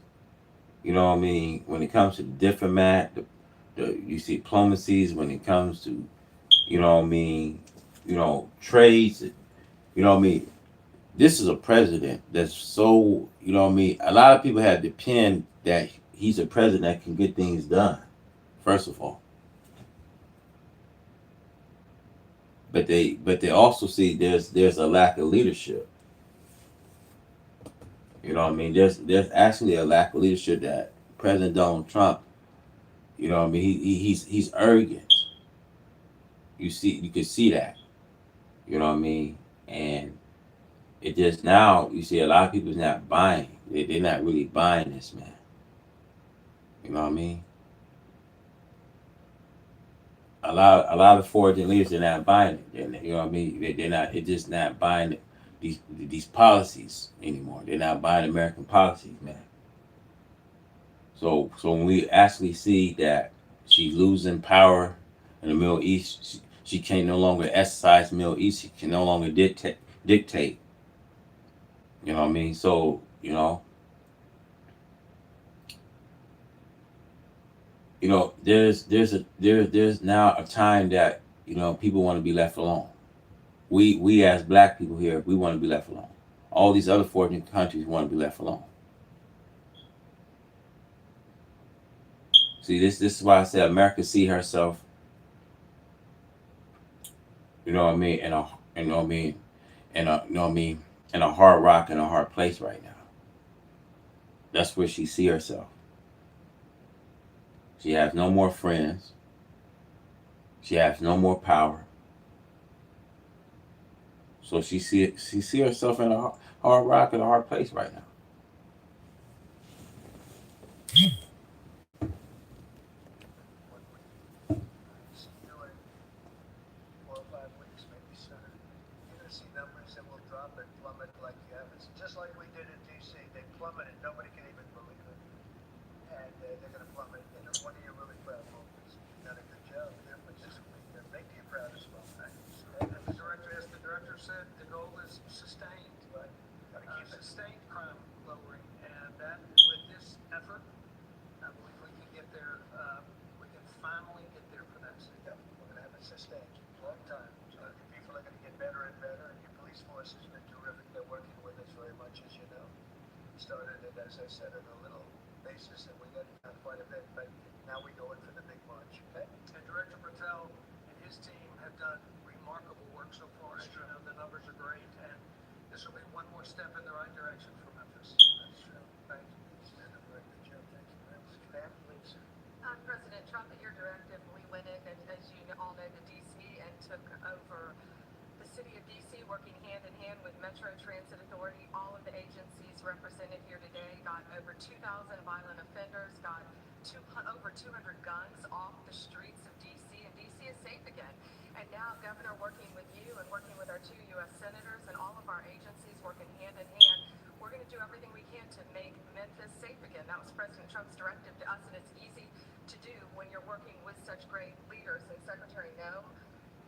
[SPEAKER 1] when it comes to the diplomat, you see diplomacies when it comes to trades, this is a president that's so, a lot of people have depend that he's a president that can get things done, first of all. But they also see there's a lack of leadership. There's actually a lack of leadership that President Donald Trump, he's arrogant. You can see that. And it just now you see a lot of people's not buying. They're not really buying this man. You know what I mean? A lot of foreign leaders are not buying it. You know what I mean? They're not. They're just not buying these policies anymore. They're not buying American policies, man. So when we actually see that she's losing power in the Middle East, she can no longer exercise the Middle East. She can no longer dictate. You know what I mean? So there's now a time that people want to be left alone. We as black people here, we want to be left alone. All these other foreign countries want to be left alone. See, this is why I said America see herself, you know what I mean, in a you know what I mean, in a hard rock in a hard place right now. That's where she see herself. She has no more friends. She has no more power. So she see herself in a hard rock in a hard place right now.
[SPEAKER 2] See you in 4 or 5 weeks, maybe sooner. You're gonna see numbers that will drop and plummet like you haven't. Just like we did in DC, they plummeted. Nobody can even believe it, and they're gonna plummet. And one of your really proud moments. You've done a good job there, but this will make you proud as well. Thanks.
[SPEAKER 4] And the director, as the director said, the goal is sustained,
[SPEAKER 2] Right? Gotta keep it.
[SPEAKER 4] sustained crime lowering, and that with this effort, I believe we can get there. We can finally get there for that city.
[SPEAKER 2] Yeah, we're gonna have it sustained long time. So your people are gonna get better and better, and your police force has been terrific. They're working with us very much, as you know. Started it, as I said, on a little basis, and we got done quite a bit. But now we go in for the big march. Okay?
[SPEAKER 4] And Director Patel and his team have done remarkable work so far. As you know, the numbers are great, and this will be one more step in the right direction for Memphis.
[SPEAKER 2] That's true. Thank you. It's been a very good job. Thank you very much. Ma'am, please.
[SPEAKER 5] President Trump, at your directive, we went in, and as you all know, to DC and took over the city of DC, working hand in hand with Metro Transit Authority. All of the agencies represented here today got over 2,000 violent offenders, got over 200 guns off the streets of DC, and DC is safe again. And now, Governor, working with you and working with our 2 U.S. senators and all of our agencies working hand in hand, we're going to do everything we can to make Memphis safe again. That was President Trump's directive to us, and it's easy to do when you're working with such great leaders. And Secretary No,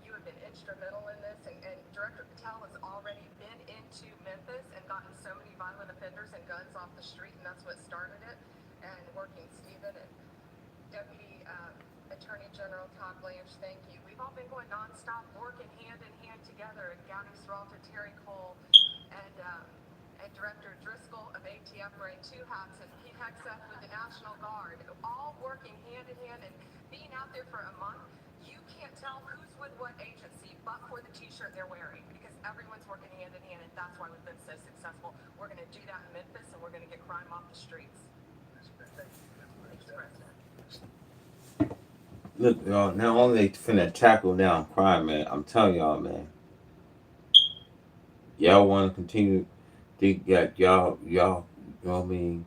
[SPEAKER 5] you have been instrumental in this, and Director Patel has already been into Memphis and gotten so many violent offenders and guns off the street, and that's what started it. And working Stephen and Deputy Attorney General Todd Blanche, thank you. We've all been going nonstop, working hand in hand together, and Gabby Sralta, Terry Cole, and Director Driscoll of ATF wearing 2 hats, and Pete Hegseth with the National Guard, all working hand in hand and being out there for a month. You can't tell who's with what agency but for the t-shirt they're wearing, because everyone's working hand in hand, and that's why we've been so successful. We're going to do that in Memphis, and we're going to get crime off the streets.
[SPEAKER 2] Thank you.
[SPEAKER 5] Thanks, President.
[SPEAKER 1] Look, y'all, not only they finna tackle down crime, man, I'm telling y'all, man, y'all want to continue, think that y'all, you know what I mean,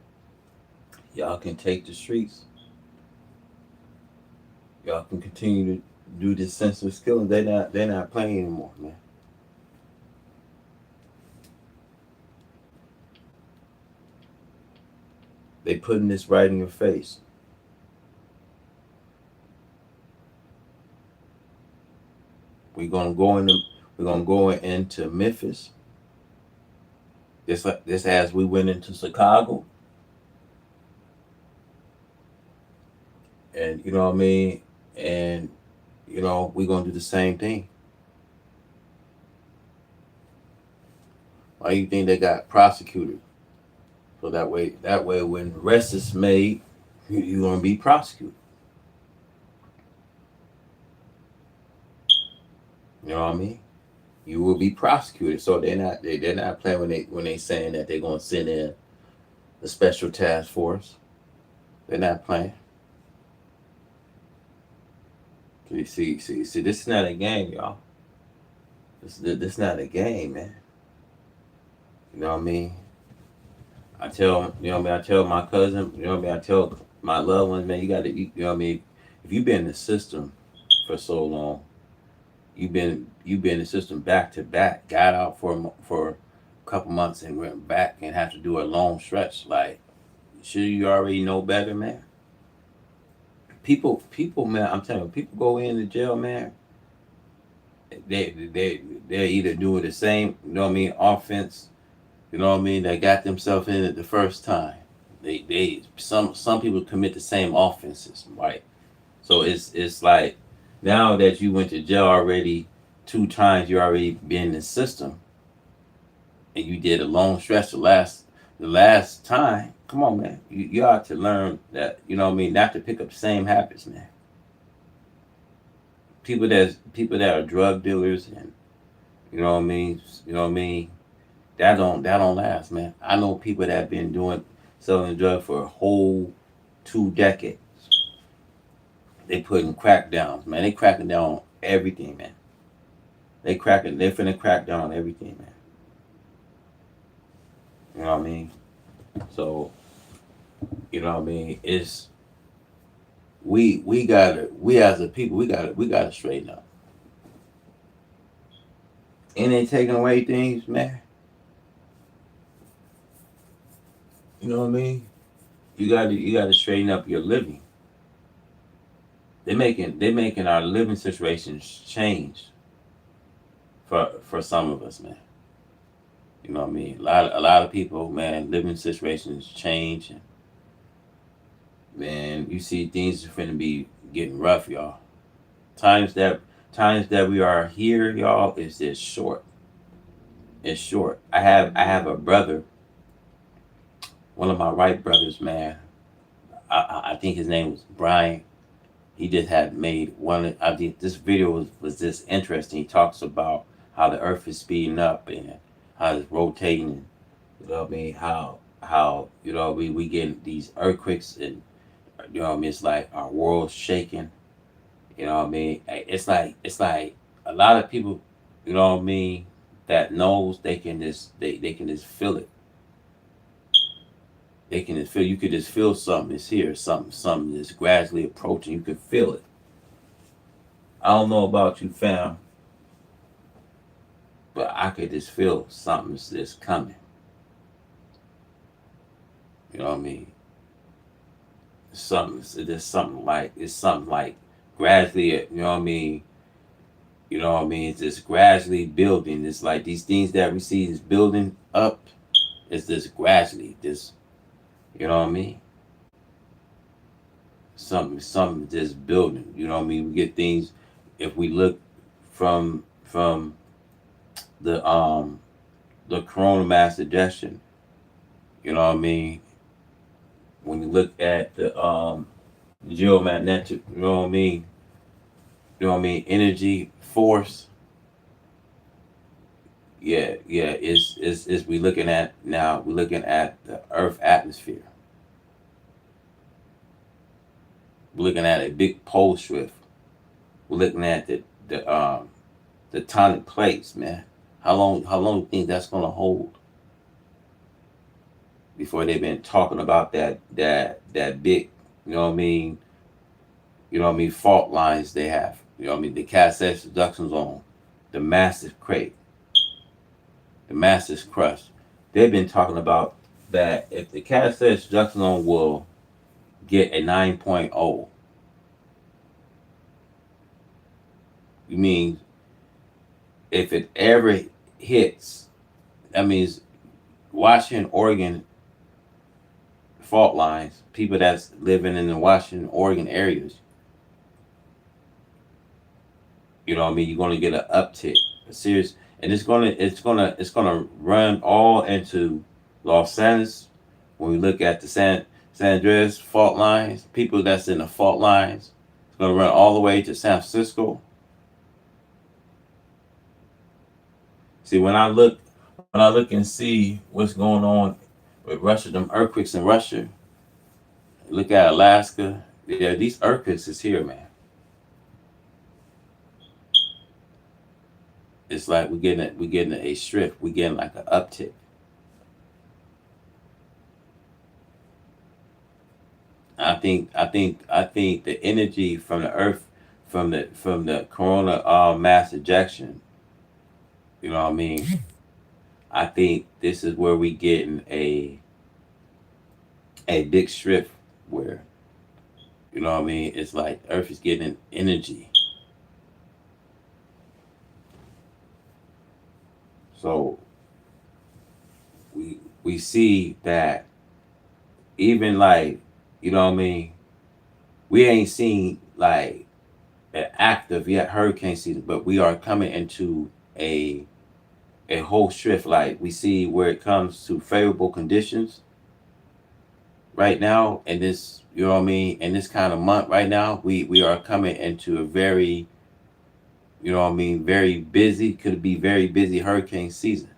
[SPEAKER 1] y'all can take the streets, y'all can continue to do this senseless killing. They're not playing anymore, man. They putting this right in your face. We're gonna go into we're gonna go into Memphis. This as we went into Chicago, and you know what I mean, and you know we're gonna do the same thing. Why do you think they got prosecuted? So that way when arrest is made, you're gonna be prosecuted. You know what I mean? You will be prosecuted. So they're not playing when they saying that they're gonna send in the special task force. They're not playing. So you see, this is not a game, y'all. This not a game, man. You know what I mean? I tell you know what I mean. I tell my cousin, you know what I mean. I tell my loved ones, man, you got to, you know what I mean. If you've been in the system for so long, you've been in the system back to back. Got out for a couple months and went back and have to do a long stretch. Like, should you already know better, man? People, man. I'm telling you, people go into jail, man. They're either doing the same, you know what I mean, offense. You know what I mean? They got themselves in it the first time. Some people commit the same offenses, right? So it's like now that you went to jail already 2 times, you already been in the system, and you did a long stretch the last time. Come on, man, you ought to learn that, you know what I mean, not to pick up the same habits, man. People that are drug dealers and you know what I mean, you know what I mean. That don't last, man. I know people that have been doing selling drugs for a whole 2 decades. They putting crackdowns, man. They cracking down on everything, man. They finna crack down on everything, man. You know what I mean? So, you know what I mean? It's we as a people we gotta straighten up. And they taking away things, man. You know what I mean? You gotta straighten up your living. They making our living situations change for some of us, man. You know what I mean? A lot of people, man, living situations change, and man, you see things are finna be getting rough, y'all. Times that times that we are here, y'all, is just short. It's short. I have a brother, one of my right brothers, man. I think his name was Brian. He just had made one. I think this video was just interesting. He talks about how the Earth is speeding up and how it's rotating. And, you know what I mean? How you know we getting these earthquakes and you know what I mean? It's like our world's shaking. You know what I mean? It's like a lot of people. You know what I mean? That knows they can just feel it. They can just feel. You could just feel something is here. Something is gradually approaching. You can feel it. I don't know about you, fam, but I could just feel something's just coming. You know what I mean? It's something like gradually. You know what I mean? You know what I mean? It's just gradually building. It's like these things that we see is building up. It's just gradually. Just you know what I mean? Something just building. You know what I mean? We get things. If we look from the the corona mass ejection, you know what I mean? When you look at the geomagnetic, you know what I mean? You know what I mean? Energy force. Yeah. It's we looking at now. We're looking at the Earth atmosphere. We're looking at a big pole shift. We're looking at the tectonic plates, man. How long do you think that's gonna hold before they've been talking about that big, you know what I mean? You know what I mean? Fault lines they have. You know what I mean? The cassette reduction zone, the massive crate, the massive crush. They've been talking about that if the cassette reduction zone will get a 9.0, you mean if it ever hits, that means Washington, Oregon fault lines, people that's living in the Washington, Oregon areas, you know what I mean, you're gonna get an uptick, a serious, and it's gonna run all into Los Angeles. When we look at the San Andreas fault lines, people that's in the fault lines, it's gonna run all the way to San Francisco. See, when I look and see what's going on with Russia, them earthquakes in Russia, look at Alaska. Yeah, these earthquakes is here, man. It's like we're getting a strip. We're getting like an uptick. I think the energy from the earth, from the corona mass ejection. You know what I mean? I think this is where we getting a big strip where, you know what I mean. It's like Earth is getting energy. So we see that even like, you know what I mean. We ain't seen like an active yet hurricane season, but we are coming into a a whole shift. Like we see where it comes to favorable conditions right now, and this, you know what I mean, in this kind of month right now, we are coming into a very, you know what I mean, very busy, could be very busy hurricane season.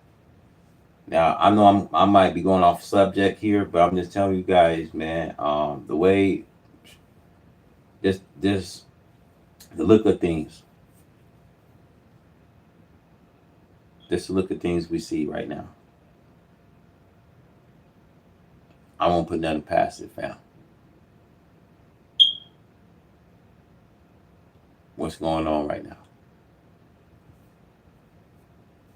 [SPEAKER 1] Now I know I might be going off subject here, but I'm just telling you guys, man, the way this the look of things, this look at things we see right now. I won't put nothing past it, fam. What's going on right now?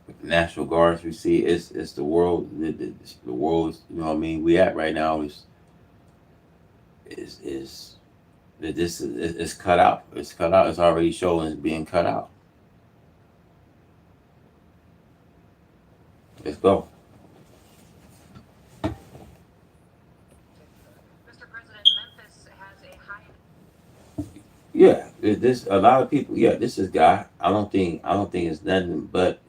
[SPEAKER 1] With the National Guards we see, it's the world. The world is, you know what I mean. We at right now is this is cut out. It's cut out. It's already showing it's being cut out. Let's go.
[SPEAKER 5] Mr. President, Memphis has a high.
[SPEAKER 1] Yeah, this a lot of people. Yeah, this is guy. I don't think it's nothing but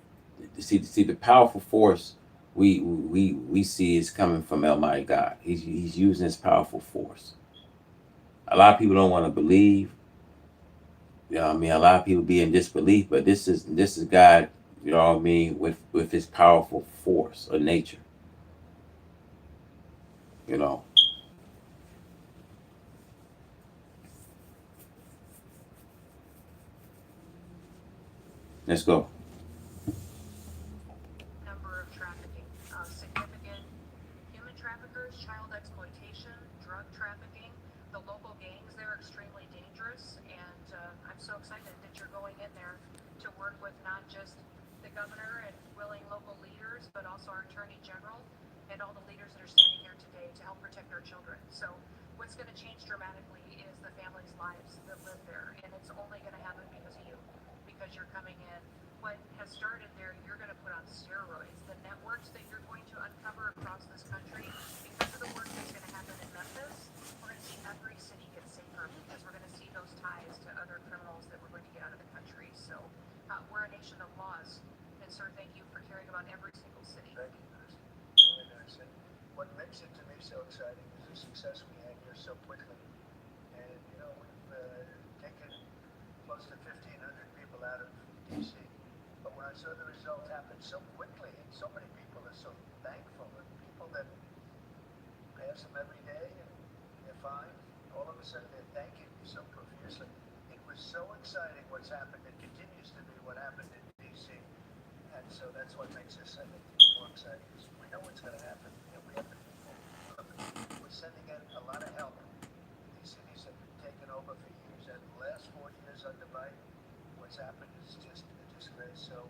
[SPEAKER 1] see the powerful force we see is coming from Almighty God. He's using his powerful force. A lot of people don't want to believe. You know what I mean? A lot of people be in disbelief, but this is God, you know what I mean, with his powerful force of nature, you know. Let's go.
[SPEAKER 5] Number of trafficking, significant human traffickers, child exploitation, drug trafficking. The local gangs there are extremely dangerous, and I'm so excited that you're going in there to work with not just the governor and willing local leaders, but also our attorney general and all the leaders that are standing here today to help protect our children. So what's going to change dramatically is the families' lives that live there, and it's only going to happen because of you, because you're coming in. What has started there, you're going to put on steroids. The networks that you're going to uncover across this country, because of the work that's going to happen in Memphis, we're going to see every city get safer because we're going to see those ties to other criminals that we're going to get out of the country. So we're a nation of laws. And sir, thank you for caring about every single city.
[SPEAKER 2] Thank you, Chris. Really nice. And what makes it to me so exciting is the success we had here so quickly. And, you know, we've taken close to 1,500 people out of D.C. But when I saw the result happen so quickly, and so many people are so thankful, and people that pass them every day and they're fine, all of a sudden they're thanking me so profusely. It was so exciting what's happened. It continues to be what happened in D.C. And so that's what makes this, I think, even more exciting. We know what's going to happen. And we have the people. We're sending in a lot of help. These cities have been taken over for years. And the last 4 years under Biden, what's happened is just a disgrace. So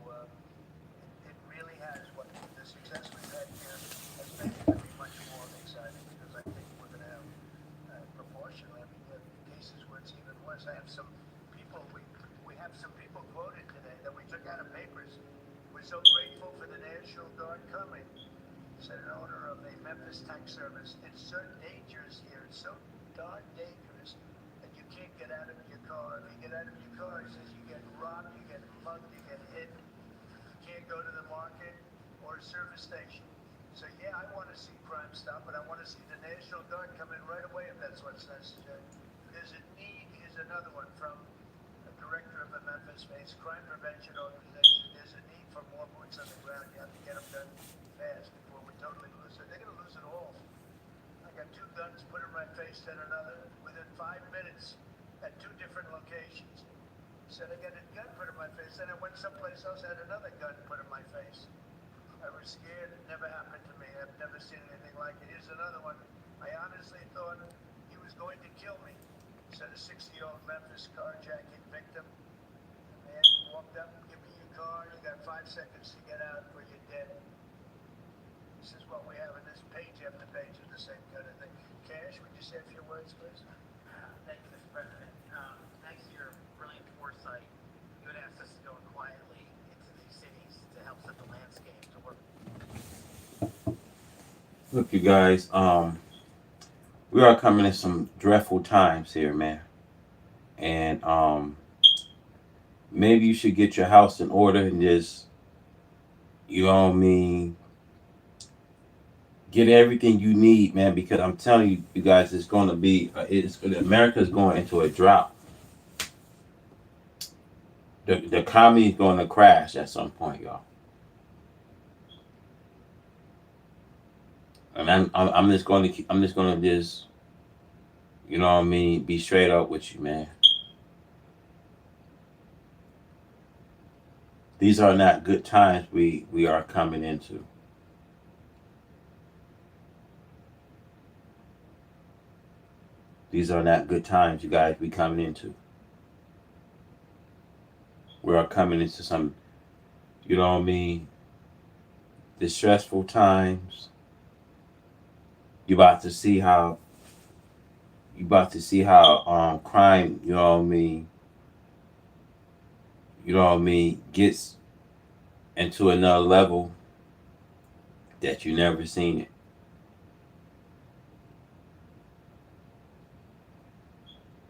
[SPEAKER 2] it really has, what the success we've had here has made it to be much more exciting, because I think we're going to have proportionally, I mean, there are cases where it's even worse. I have some people, we have some people quoted today that we took out of papers. We're so grateful for the National Guard coming. Said an owner of a Memphis tank service. It's so dangerous here. It's so darn dangerous that you can't get out of your car. If you get out of your car, he says you get robbed, you get mugged, you get hit. You can't go to the market or a service station. So yeah, I want to see crime stop, but I want to see the National Guard come in right away if that's what's necessary. There's a need. Here's another one from a director of the Memphis-based crime prevention organization. There's a need for more boots on the ground. You have to get them done fast before we totally lose it. They're going to lose it all. I got 2 guns put in my face, then another within 5 minutes at 2 different locations. Said I got a gun put in my face, then I went someplace else, had another gun put in my face. I was scared. It never happened to me. I've never seen anything like it. Here's another one. I honestly thought he was going to kill me. Said a 60-year-old Memphis carjacking victim. The man walked up, give me your car. You got 5 seconds to get out or you're dead. This is what we have in this page after page of the same kind of thing. Cash, would you say a few words, please?
[SPEAKER 6] Thank you, Mr. President. Thanks to your brilliant foresight, you had asked us to go quietly into these cities to help set the landscape to work.
[SPEAKER 1] Look, you guys, we are coming in some dreadful times here, man. And maybe you should get your house in order and just, you know what I mean, get everything you need, man, because I'm telling you, you guys, it's going to be, America's going into a drought. The economy is going to crash at some point, y'all. And I'm just going to just, you know what I mean, be straight up with you, man. These are not good times we are coming into. These are not good times, you guys, we coming into. We are coming into some, you know what I mean, distressful times. You about to see how crime, you know what I mean, gets into another level that you never seen it.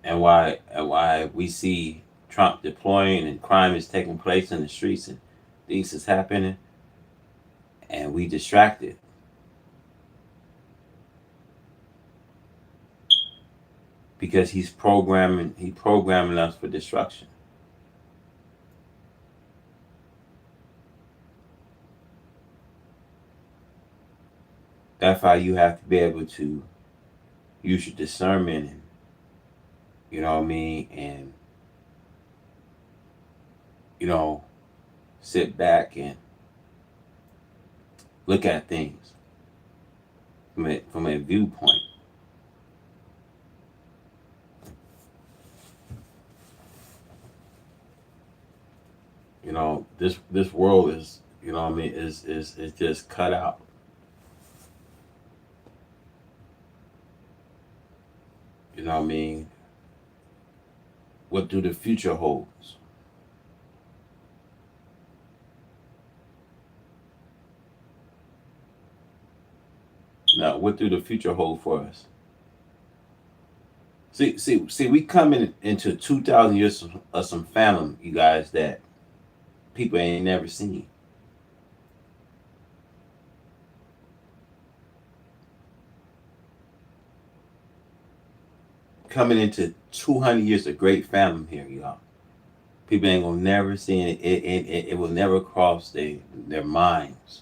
[SPEAKER 1] And why we see Trump deploying and crime is taking place in the streets and things is happening and we distracted. Because he's programming us for destruction. That's why you have to be able to use your discernment and, you know what I mean, and, you know, sit back and look at things from a viewpoint. You know, this world is, you know what I mean, is just cut out. You know what I mean? What do the future holds? Now, what do the future hold for us? See, we coming into 2,000 years of some famine, you guys, that people ain't never seen. Coming into 200 years of great famine here, y'all. People ain't gonna never see it. It will never cross their minds.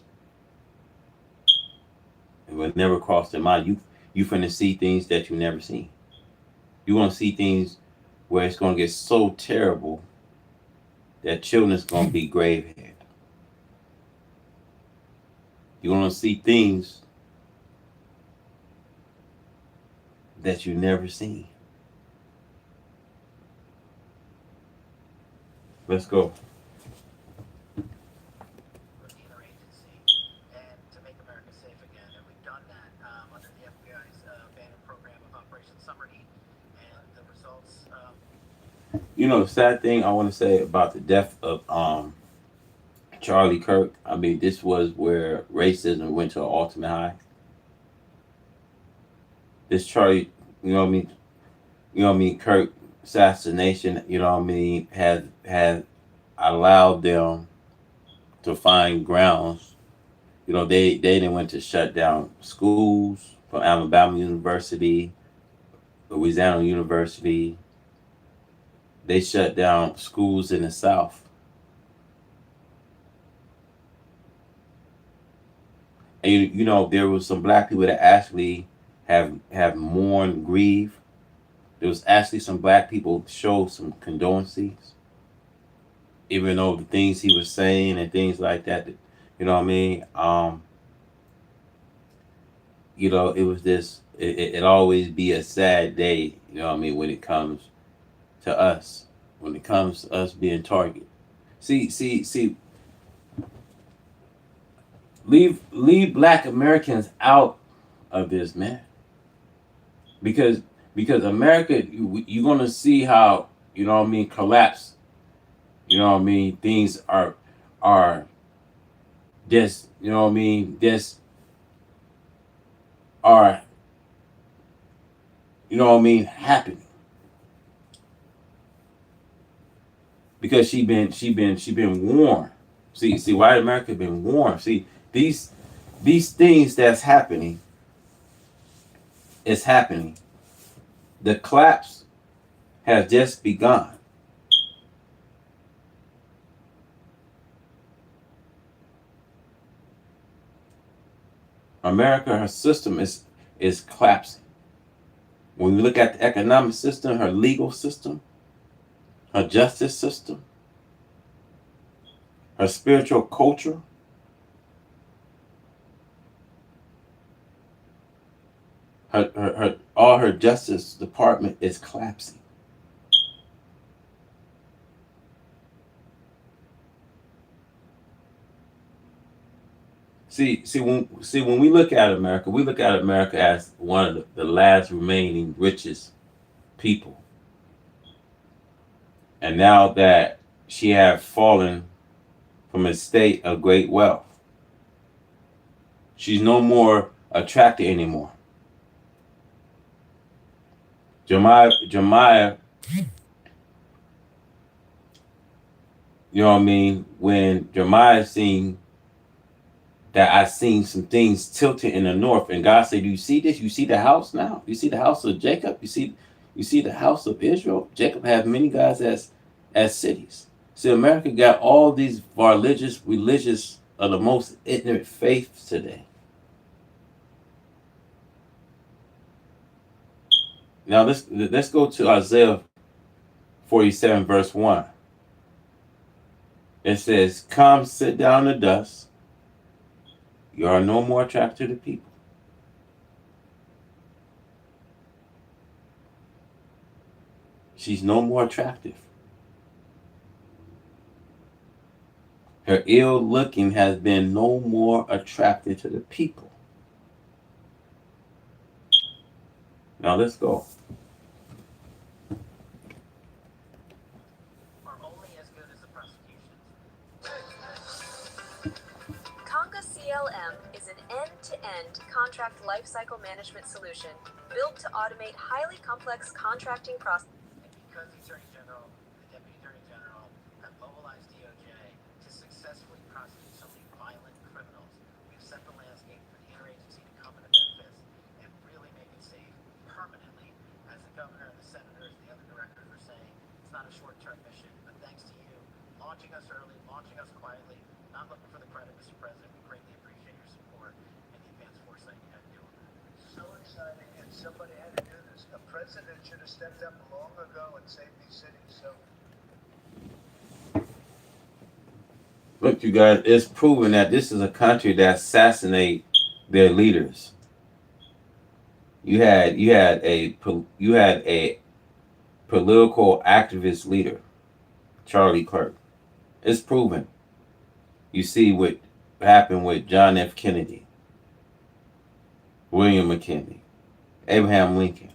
[SPEAKER 1] It will never cross their mind. You finna see things that you never seen. You gonna see things where it's going to get so terrible that children's going to be gravehead. You're going to see things that you never seen. Let's go.
[SPEAKER 6] With the interagency and to make America safe again. And we've done that under the FBI's banner program of Operation Summer Heat. And the results,
[SPEAKER 1] You know, the sad thing I want to say about the death of Charlie Kirk. I mean, this was where racism went to an ultimate high. This Charlie, you know what I mean? You know what I mean? Kirk assassination. You know what I mean? Had allowed them to find grounds. You know, they didn't went to shut down schools from Alabama University, Louisiana University. They shut down schools in the South. And you know, there was some black people that actually have mourned, grieved. There was actually some black people showed some condolences, even though the things he was saying and things like that. You know what I mean? You know, it was this. It always be a sad day. You know what I mean when it comes to us. When it comes to us being targeted. See. Leave Black Americans out of this, man. Because America, you're gonna see how you know what I mean collapse. You know what I mean. Things are just you know what I mean. Just are you know what I mean happening because she been warned. See why America been warned. See these things that's happening is happening. The collapse has just begun. America, her system is collapsing. When we look at the economic system, her legal system, her justice system, her spiritual culture, her all her justice department is collapsing. When we look at America, we look at America as one of the last remaining richest people. And now that she have fallen from a state of great wealth, she's no more attracted anymore. Jemiah, you know what I mean? When Jemiah seen that I seen some things tilted in the north, and God said, "Do you see this? You see the house now? You see the house of Jacob? You see the house of Israel? Jacob had many gods as cities. See, America got all these religious of the most ignorant faiths today. Now let's go to Isaiah 47 verse 1. It says, "Come, sit down in the dust. You are no more attracted to people." She's no more attractive. Her ill looking has been no more attractive to the people. Now let's go.
[SPEAKER 6] are only as good as the prosecutions.
[SPEAKER 7] Conga CLM is an end-to-end contract lifecycle management solution built to automate highly complex contracting processes.
[SPEAKER 6] And because the Attorney General, the Deputy Attorney General, have mobilized DOJ to successfully prosecute so many violent criminals, we've set the landscape for the interagency to come into Memphis and really make it safe permanently. As the governor and the senators and the other directors are saying, it's not a short-term mission, but thanks to you, launching us early, launching us quietly, not looking for the credit, Mr. President. We greatly appreciate your support and the advanced foresight you had doing that.
[SPEAKER 2] So exciting, and somebody had to do this. a president should have stepped up long ago and saved these cities. So
[SPEAKER 1] Look, you guys, it's proven that this is a country that assassinate their leaders. You had a political activist leader, Charlie Kirk. It's proven. You see what happened with John F. Kennedy, William McKinley, Abraham Lincoln,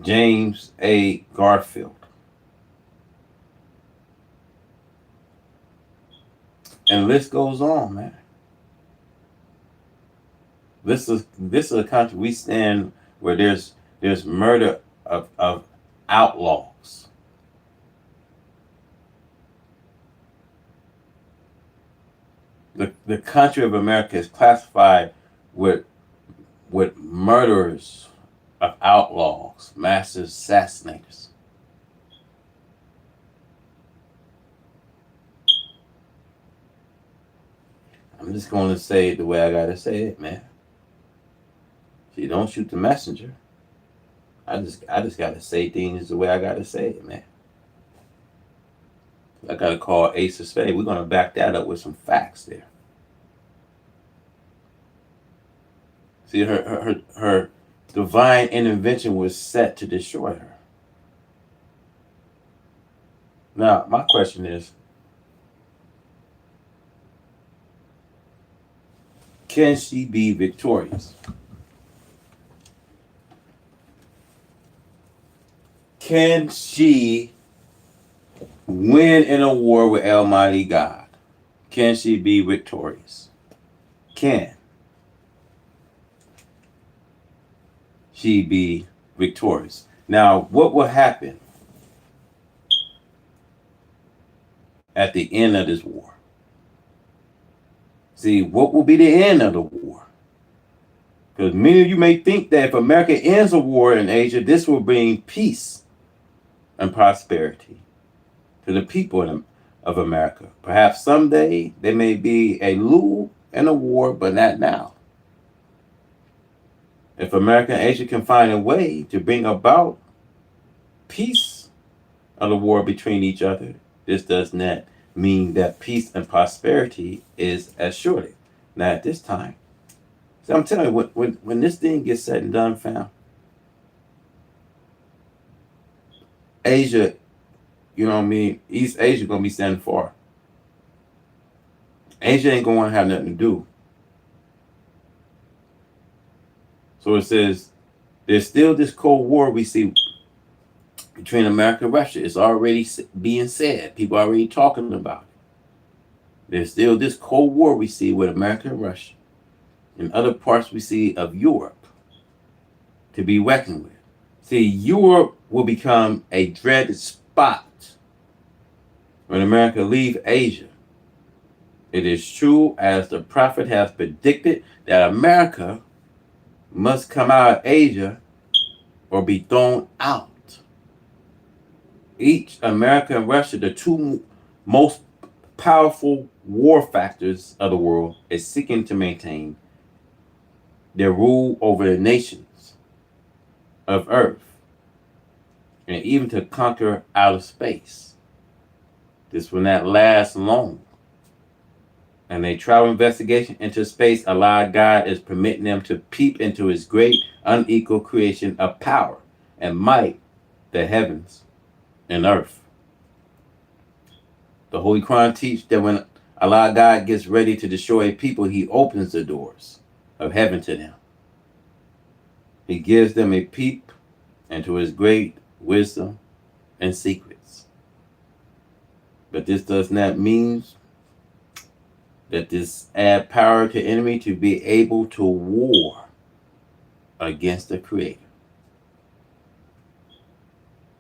[SPEAKER 1] James A. Garfield. And the list goes on, man. This is a country we stand where there's murder of outlaws. The country of America is classified with murderers of outlaws, master assassinators. I'm just going to say it the way I gotta say it, man. See, don't shoot the messenger. I just gotta say things the way I gotta say it, man. I gotta call Ace of Spades. We're gonna back that up with some facts there. See, her divine intervention was set to destroy her. Now, my question is, can she be victorious? Can she win in a war with Almighty God? Can she be victorious? Can she be victorious? Now, what will happen at the end of this war? See, what will be the end of the war? Because many of you may think that if America ends a war in Asia, this will bring peace and prosperity to the people of America. Perhaps someday there may be a lull in a war, but not now. If America and Asia can find a way to bring about peace of the war between each other, this does not mean that peace and prosperity is assured. Now at this time, so I'm telling you, when this thing gets said and done, fam, Asia, you know what I mean, East Asia gonna be standing for. Asia ain't gonna have nothing to do. So it says there's still this Cold War we see between America and Russia. It's already being said. People are already talking about it. There's still this Cold War we see with America and Russia. And other parts we see of Europe to be reckoned with. See, Europe will become a dreaded spot when America leaves Asia. It is true, as the prophet has predicted, that America must come out of Asia or be thrown out. Each, America and Russia, the two most powerful war factors of the world, is seeking to maintain their rule over the nations of Earth and even to conquer outer space. This will not last long. And a travel investigation into space, Allah God is permitting them to peep into his great unequal creation of power and might, the heavens and earth. The Holy Quran teaches that when Allah God gets ready to destroy a people, he opens the doors of heaven to them. He gives them a peep into his great wisdom and secrets. But this does not mean that this add power to enemy to be able to war against the Creator.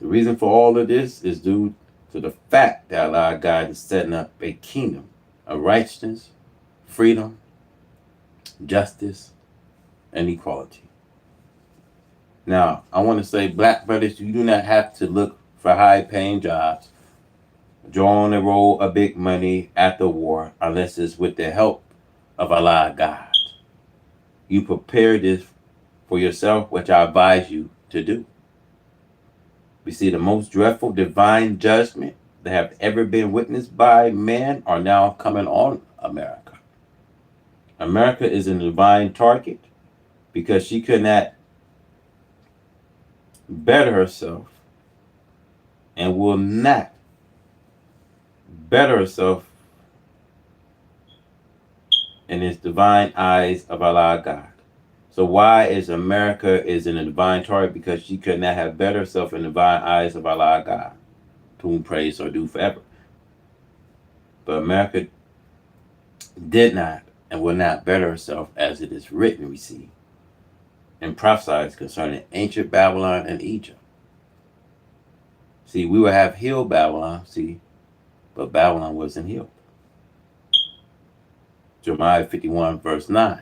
[SPEAKER 1] The reason for all of this is due to the fact that Allah God is setting up a kingdom of righteousness, freedom, justice, and equality. Now, I want to say, black brothers, you do not have to look for high-paying jobs, draw on the roll of big money after war, unless it's with the help of Allah God. You prepare this for yourself, which I advise you to do. We see the most dreadful divine judgment that have ever been witnessed by man are now coming on America. America is a divine target because she could not better herself and will not better herself in His divine eyes of Allah God. So why is America is in a divine target? Because she could not have better herself in the divine eyes of Allah God, to whom praise or due forever. But America did not and will not better herself, as it is written, we see, and prophesied concerning ancient Babylon and Egypt. See, we will have healed Babylon, see, but Babylon wasn't healed. Jeremiah 51 verse 9.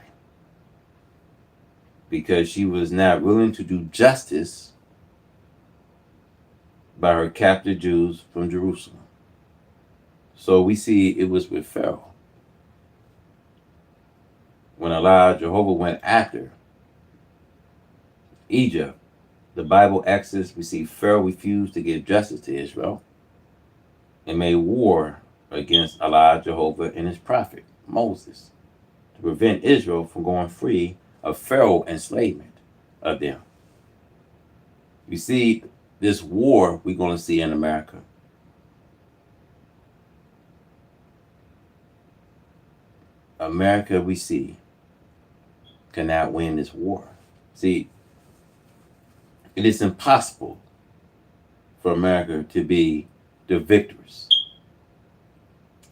[SPEAKER 1] Because she was not willing to do justice by her captive Jews from Jerusalem. So we see it was with Pharaoh. When Allah Jehovah went after Egypt, the Bible Exodus, we see Pharaoh refused to give justice to Israel and made war against Allah Jehovah and his prophet Moses to prevent Israel from going free of Pharaoh enslavement of them. You see, this war we're going to see in America. America, we see, cannot win this war. See, it is impossible for America to be the victors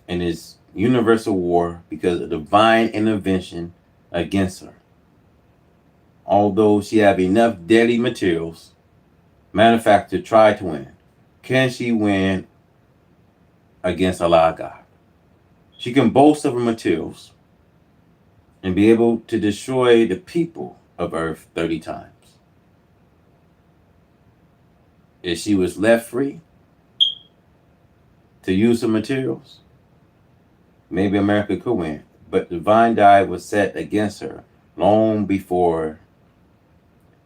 [SPEAKER 1] in this universal war because of divine intervention against her. Although she have enough deadly materials manufactured to try to win, can she win against Allah God? She can boast of her materials and be able to destroy the people of earth 30 times. If she was left free to use the materials, maybe America could win. But divine die was set against her long before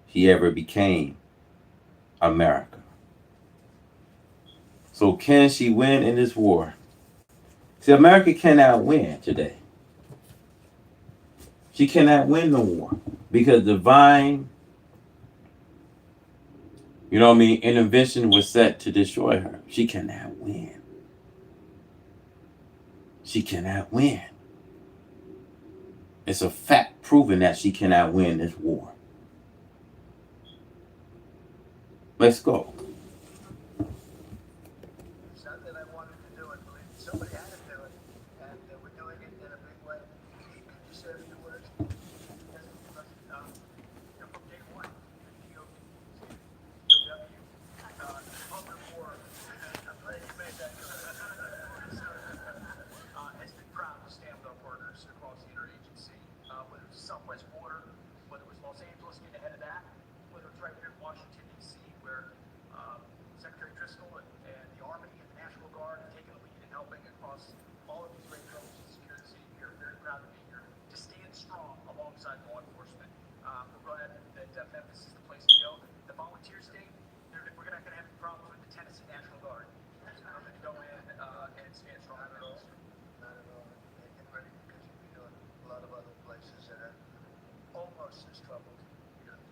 [SPEAKER 1] she ever became America. So can she win in this war? See, America cannot win today. She cannot win the war because divine, intervention was set to destroy her. She cannot win. She cannot win. It's a fact proving that she cannot win this war. Let's go.
[SPEAKER 2] It's not that I wanted to do it, believe me. Somebody had to do it, and we're doing it in a big way. Could you say a few words?
[SPEAKER 3] Yes, from day one, the GOW, Department of War,
[SPEAKER 2] I'm glad you made that clear.
[SPEAKER 3] has been proud to stand with our partners across the interagency, whether it's the Southwest border, whether it was Los Angeles getting ahead of that, whether it's right here in Washington, D.C., where Secretary Driscoll and the Army and the National Guard have taken the lead in helping across all of these great troubles to secure the city. We are very proud to be here to stand strong alongside law enforcement. We're glad that Memphis is the place to go. The volunteer state, we're not going to have any problems with the Tennessee National Guard. It's going to go in and stand strong.
[SPEAKER 2] Not at all. Not at all. And get ready because you'll be doing a lot of other places that are almost as troubled.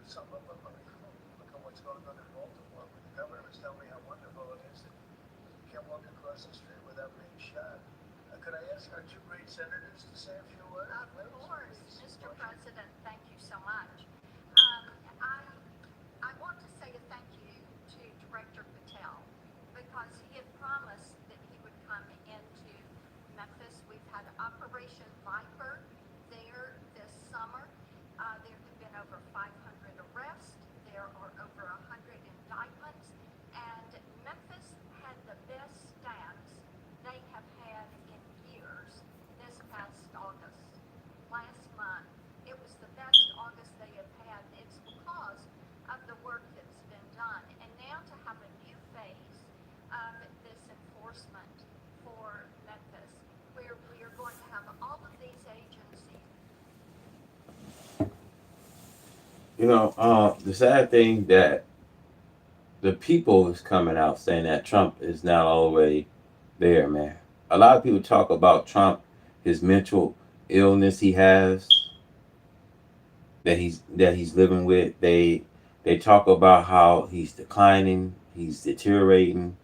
[SPEAKER 2] Some of them, look at what's going on in Baltimore. The governor was telling me how wonderful it is that you can't walk across the street without being shot. Could I ask our two great senators to say a few words?
[SPEAKER 8] Of course, Mr. President, thank you so much. I want to say a thank you to Director Patel because he had promised that he would come into Memphis. We've had Operation Viper there this summer. There have been over 500 arrests. There are over 100 indictments. And Memphis had the best stats they have had in years this past August. Last month, it was the best August they have had. It's because of the work that's been done. And now to have a new phase of this enforcement for Memphis, where we are going to have all of these
[SPEAKER 1] The sad thing that the people is coming out saying that Trump is not all the way there, man. A lot of people talk about Trump, his mental illness he has, that he's living with. They talk about how he's declining, he's deteriorating.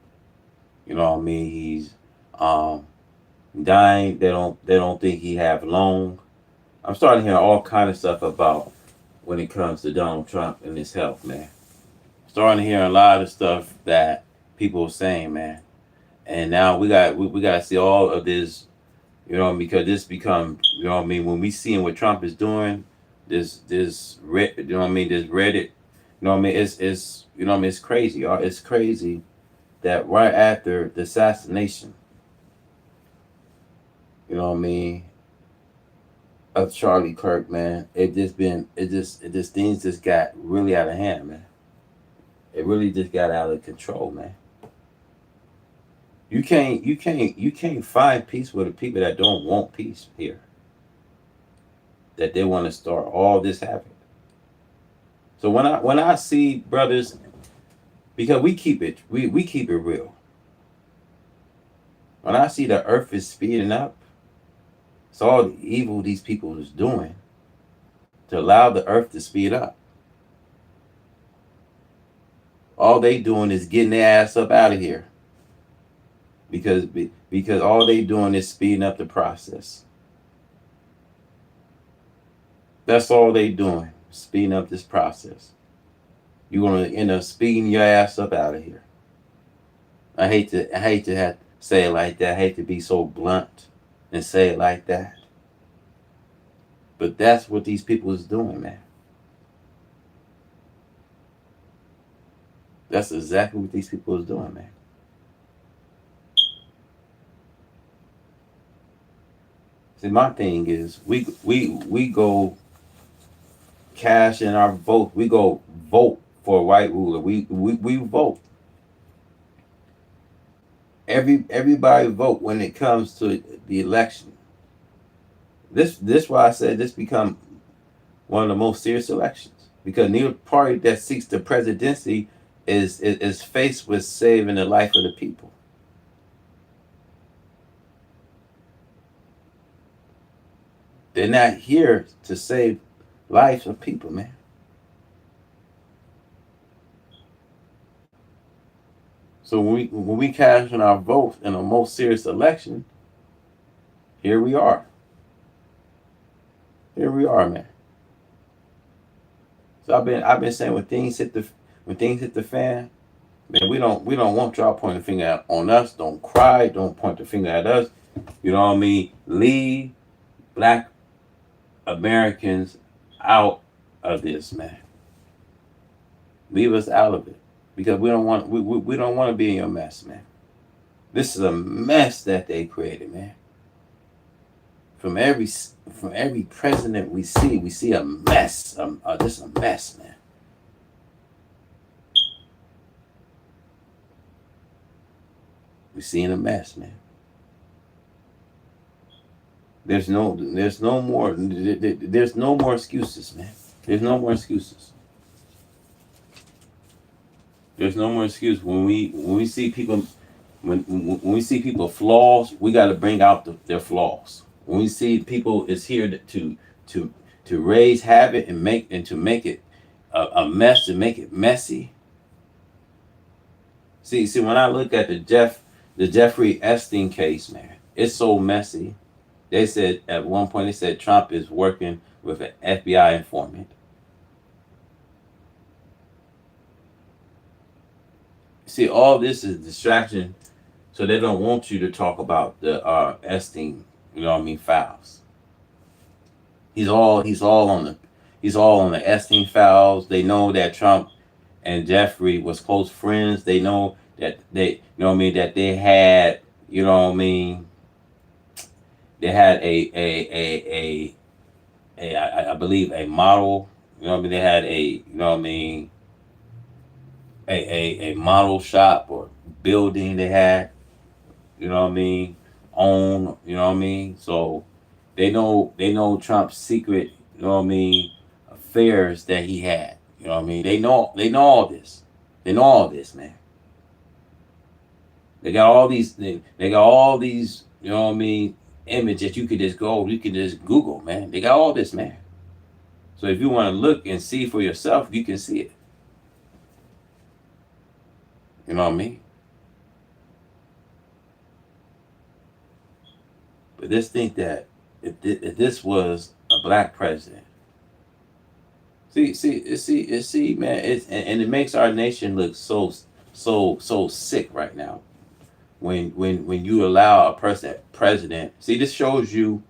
[SPEAKER 1] You know what I mean? He's um dying. They don't think he have long. I'm starting to hear all kind of stuff about when it comes to Donald Trump and his health, man. Starting to hear a lot of stuff that people are saying, man. And now we got to see all of this, because this become, when we seeing what Trump is doing, this this Reddit, it's crazy, y'all. It's crazy that right after the assassination, you know what I mean, of Charlie Kirk, man, it just things just got really out of hand, man. It really just got out of control, man. You can't find peace with the people that don't want peace here. That they want to start all this happening. So when I see brothers, because we keep it real. When I see the earth is speeding up, it's all the evil these people is doing to allow the earth to speed up. All they doing is getting their ass up out of here because all they doing is speeding up the process. That's all they doing, speeding up this process. You're gonna end up speeding your ass up out of here. I hate to have say it like that. I hate to be so blunt and say it like that. But that's what these people is doing, man. That's exactly what these people is doing, man. See, my thing is we go cash in our vote. We go vote for a white ruler. We vote. Everybody vote when it comes to the election. This why I said this become one of the most serious elections, because neither party that seeks the presidency is faced with saving the life of the people. They're not here to save lives of people, man. So when we cast in our votes in a most serious election, here we are. Here we are, man. So I've been saying when things hit the fan, man, we don't want y'all pointing the finger on us. Don't cry. Don't point the finger at us. You know what I mean? Leave Black Americans out of this, man. Leave us out of it, because we don't want to be in your mess, man. This is a mess that they created, man. From every president we see a mess, just a mess, man. We seeing a mess, man. There's no more excuses, man. There's no more excuses. There's no more excuse when we see people when we see people flaws. We got to bring out their flaws. When we see people is here to raise havoc and to make it a mess, to make it messy. See when I look at the Jeffrey Epstein case, man, it's so messy. They said at one point, they said Trump is working with an FBI informant. See, all this is distraction, so they don't want you to talk about the Epstein, files. He's all on the Epstein files. They know that Trump and Jeffrey was close friends. They know that that they had, they had I believe a model. They had a model shop or building they had. Own. So they know Trump's secret. affairs that he had. You know what I mean? They know all this. They know all this, man. They got all these they got all these, you know what I mean, image that you can just Google, man. They got all this, man. So if you want to look and see for yourself, you can see it. You know what I mean? But just think that if this was a black president, see, man, and it makes our nation look so sick right now. When you allow a president, see, this shows you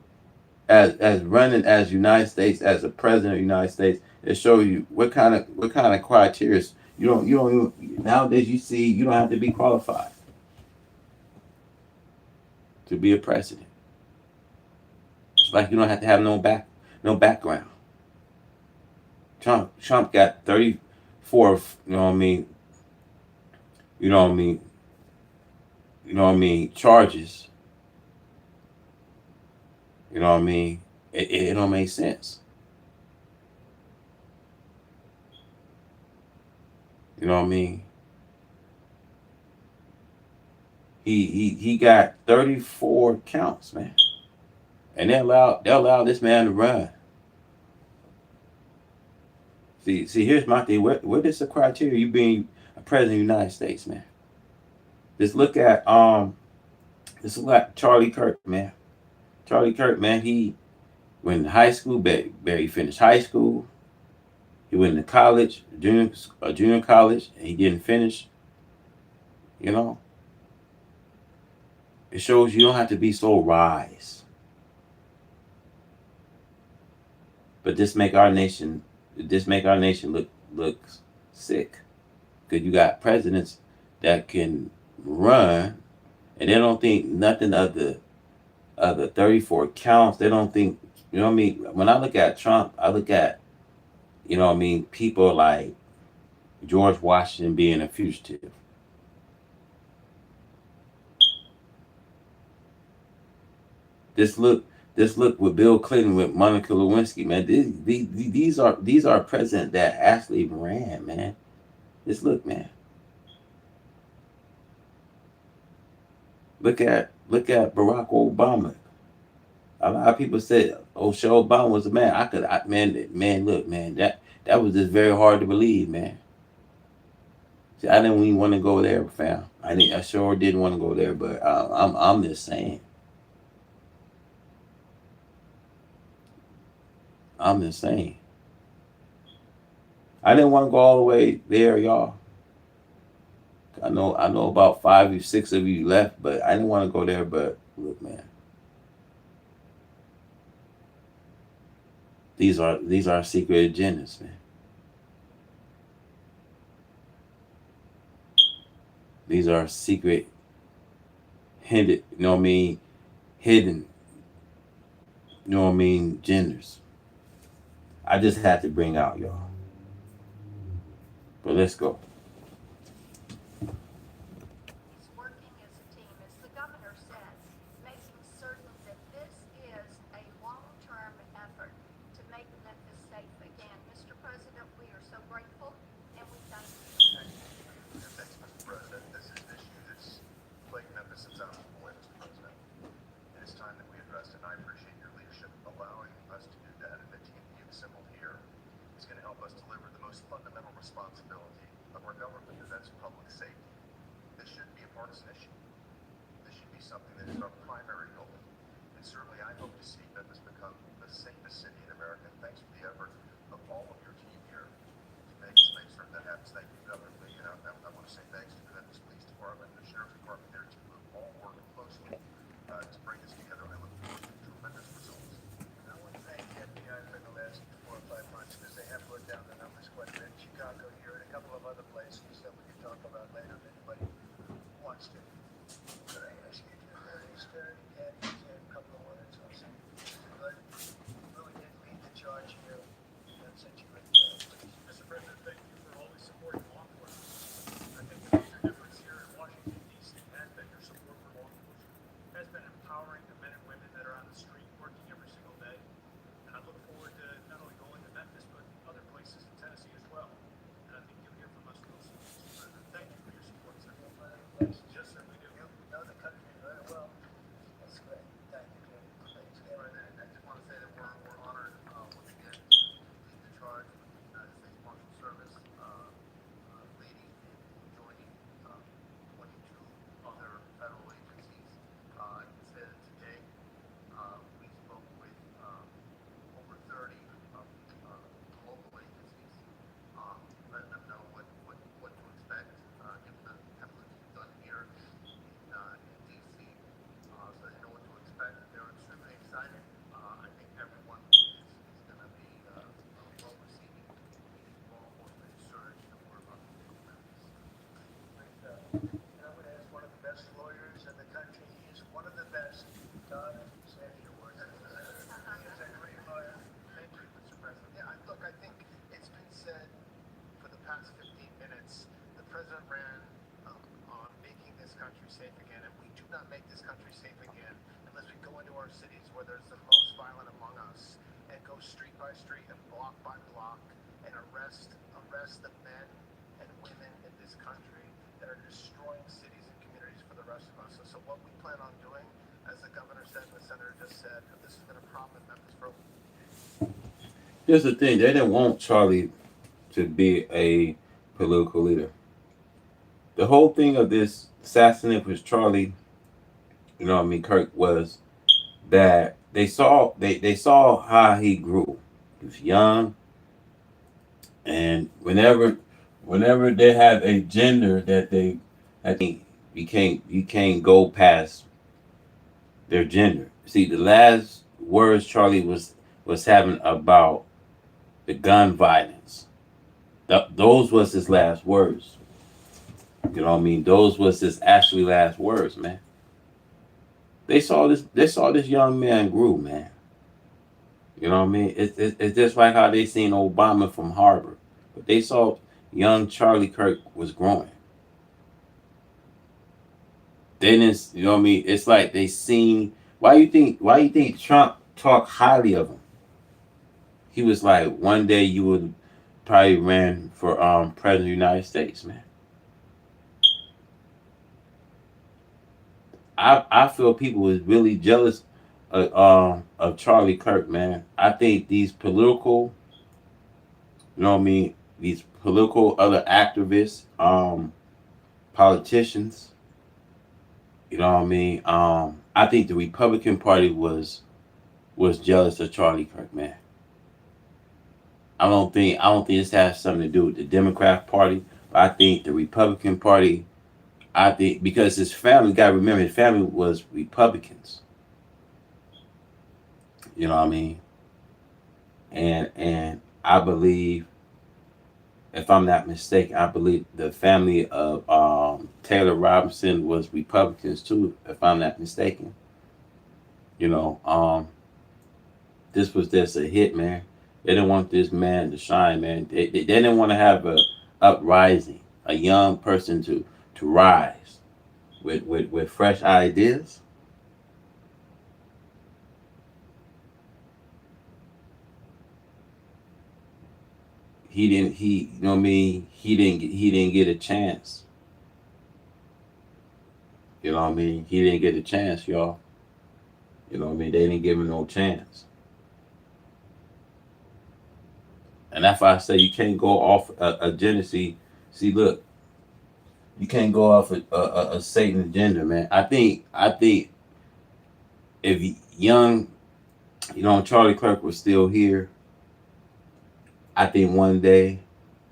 [SPEAKER 1] as running as United States as a president of the United States. It shows you what kind of criteria you don't even, nowadays you see you don't have to be qualified to be a president. It's like you don't have to have no background. Trump got 34, you know what I mean, you know what I mean, charges. You know what I mean? It don't make sense. You know what I mean? He got 34 counts, man. And they allow this man to run. See, here's my thing. What is the criteria you being a president of the United States, man? Just look at Charlie Kirk, man. Charlie Kirk, man, he went to high school, barely finished high school. He went to college, junior college, and he didn't finish. You know, it shows you don't have to be so wise. But this make our nation look sick. Because you got presidents that can run, and they don't think nothing of the 34 counts. They don't think, you know what I mean? When I look at Trump, I look at, you know what I mean, people like George Washington being a fugitive. This look with Bill Clinton, with Monica Lewinsky, man. These are presidents that actually ran, man. Just look, man. Look at Barack Obama. A lot of people said, "Oh, Obama was a man." Man, look, man. That was just very hard to believe, man. See, I didn't even want to go there, fam. I sure didn't want to go there, but I'm just saying. I'm just saying. I didn't want to go all the way there, y'all. I know about 5 or 6 of you left, but I didn't want to go there. But look, man, these are secret agendas, man. These are secret, hidden, you know what I mean, hidden, you know what I mean, genders. I just had to bring out, y'all. But let's go.
[SPEAKER 8] He's working as a team, as the governor said, making certain that this is a long-term effort to make Memphis safe again. Mr. President, we are so grateful and we thank you.
[SPEAKER 3] Thanks, Mr. President. This is an issue that's plagued Memphis since I was born, Mr. President. It is time that we addressed it, and I appreciate your leadership allowing us to do that, and the team that you've assembled here is going to help us deliver the most fundamental responsibility of our government, and that's public safety. This shouldn't be a partisan issue. This should be something that is our primary goal. And certainly I hope to see Memphis become the safest city in America. And thanks for the effort of all of your team here to make certain that happens. Thank you, Governor Lee. And I want to say thanks to the Memphis Police Department and the Sheriff's Department there too, who have all worked closely to bring this together. I look forward to tremendous results.
[SPEAKER 2] And I want to thank the FBI for the last 4 or 5 months because they have brought down the numbers quite a bit in Chicago here and a couple of other places that we can talk about later if anybody wants to. Could I ask you to Stern, Gaddy, and a couple of words also? But you really did lead the charge here. That's such a great job.
[SPEAKER 3] Mr. President, thank you for always supporting law enforcement. I think the major difference here in Washington, D.C.
[SPEAKER 2] And I'm gonna ask one of the best lawyers in the country. He is one of the best. Todd, say your words. He is a great lawyer.
[SPEAKER 3] Thank you, Mr. President. Yeah, look, I think it's been said for the past 15 minutes, the president ran on making this country safe again, and we do not make this country safe again unless we go into our cities where there's the most violent among us and go street by street and block by block and arrest the men and women in this country that are destroying cities and communities for the rest of us. So what we plan on doing, as the governor said and the senator just said, this has been a problem in Memphis for.
[SPEAKER 1] Here's the thing: they didn't want Charlie to be a political leader. The whole thing of this assassinate was Charlie. You know what I mean? Kirk was that they saw how he grew. He was young, and whenever they have a gender that they, I think you can't go past their gender. See, the last words Charlie was having about the gun violence. Those was his last words. You know what I mean? Those was his actually last words, man. They saw this young man grew, man. You know what I mean? It's just like how they seen Obama from Harvard, but they saw young Charlie Kirk was growing. They didn't, you know what I mean? It's like they seen. Why you think Trump talked highly of him? He was like, one day you would probably ran for president of the United States, man. I feel people was really jealous of Charlie Kirk, man. I think these political, you know what I mean, these political other activists, politicians, you know what I mean. I think the Republican Party was jealous of Charlie Kirk, man. I don't think this has something to do with the Democrat Party, but I think the Republican Party. I think because his family, you gotta remember, his family was Republicans. You know what I mean? And I believe, if I'm not mistaken, I believe the family of Taylor Robinson was Republicans too, if I'm not mistaken. You know, this was just a hit, man. They didn't want this man to shine, man. They didn't want to have a uprising, a young person to rise with fresh ideas. He you know what I mean, he didn't get a chance. You know what I mean? He didn't get a chance, y'all. You know what I mean? They didn't give him no chance. And that's why I say you can't go off a agenda. See, look, you can't go off a Satan agenda, man. I think if young, you know, Charlie Kirk was still here, I think one day,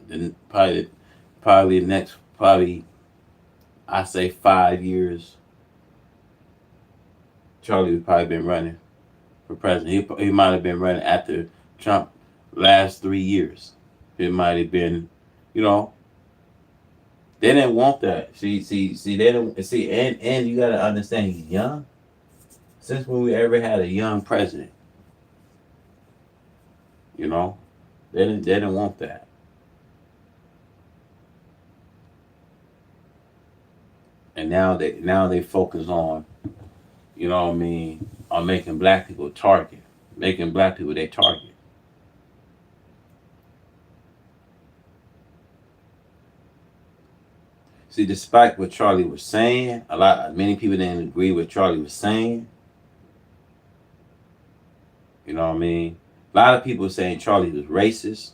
[SPEAKER 1] then probably the next, probably I say 5 years, Charlie would probably been running for president. He might have been running after Trump last 3 years. It might have been, you know, they didn't want that. See, they didn't see, and you gotta understand, he's young. Since when we ever had a young president, you know, they didn't want that. And now they focus on, you know what I mean, on making black people target, making black people their target. See, despite what Charlie was saying, many people didn't agree with Charlie was saying. You know what I mean? A lot of people saying Charlie was racist.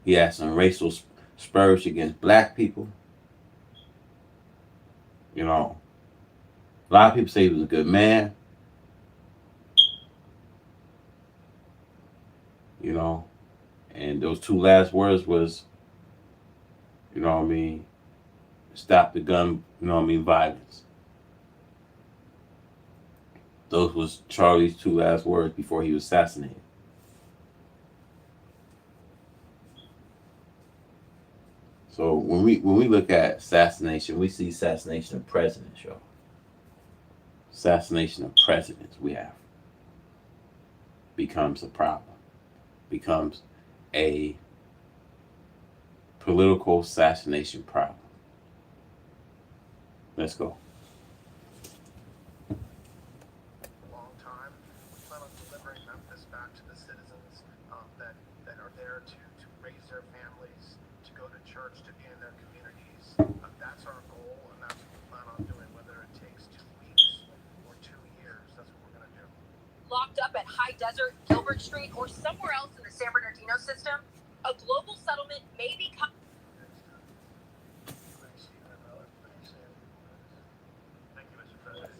[SPEAKER 1] He had some racial spurs against black people. You know, a lot of people say he was a good man. You know, and those two last words was, you know what I mean, stop the gun, you know what I mean, violence. Those was Charlie's two last words before he was assassinated. So when we look at assassination, we see assassination of presidents, y'all. Assassination of presidents we have becomes a problem, becomes a political assassination problem. Let's go.
[SPEAKER 3] Long time. We plan on delivering Memphis back to the citizens that are there to raise their families, to go to church, to be in their communities. That's our goal, and that's what we plan on doing, whether it takes 2 weeks or 2 years. That's what we're going to do.
[SPEAKER 7] Locked up at High Desert, Gilbert Street, or somewhere else in the San Bernardino system, a global settlement may become.
[SPEAKER 3] Thank you, Mr. President.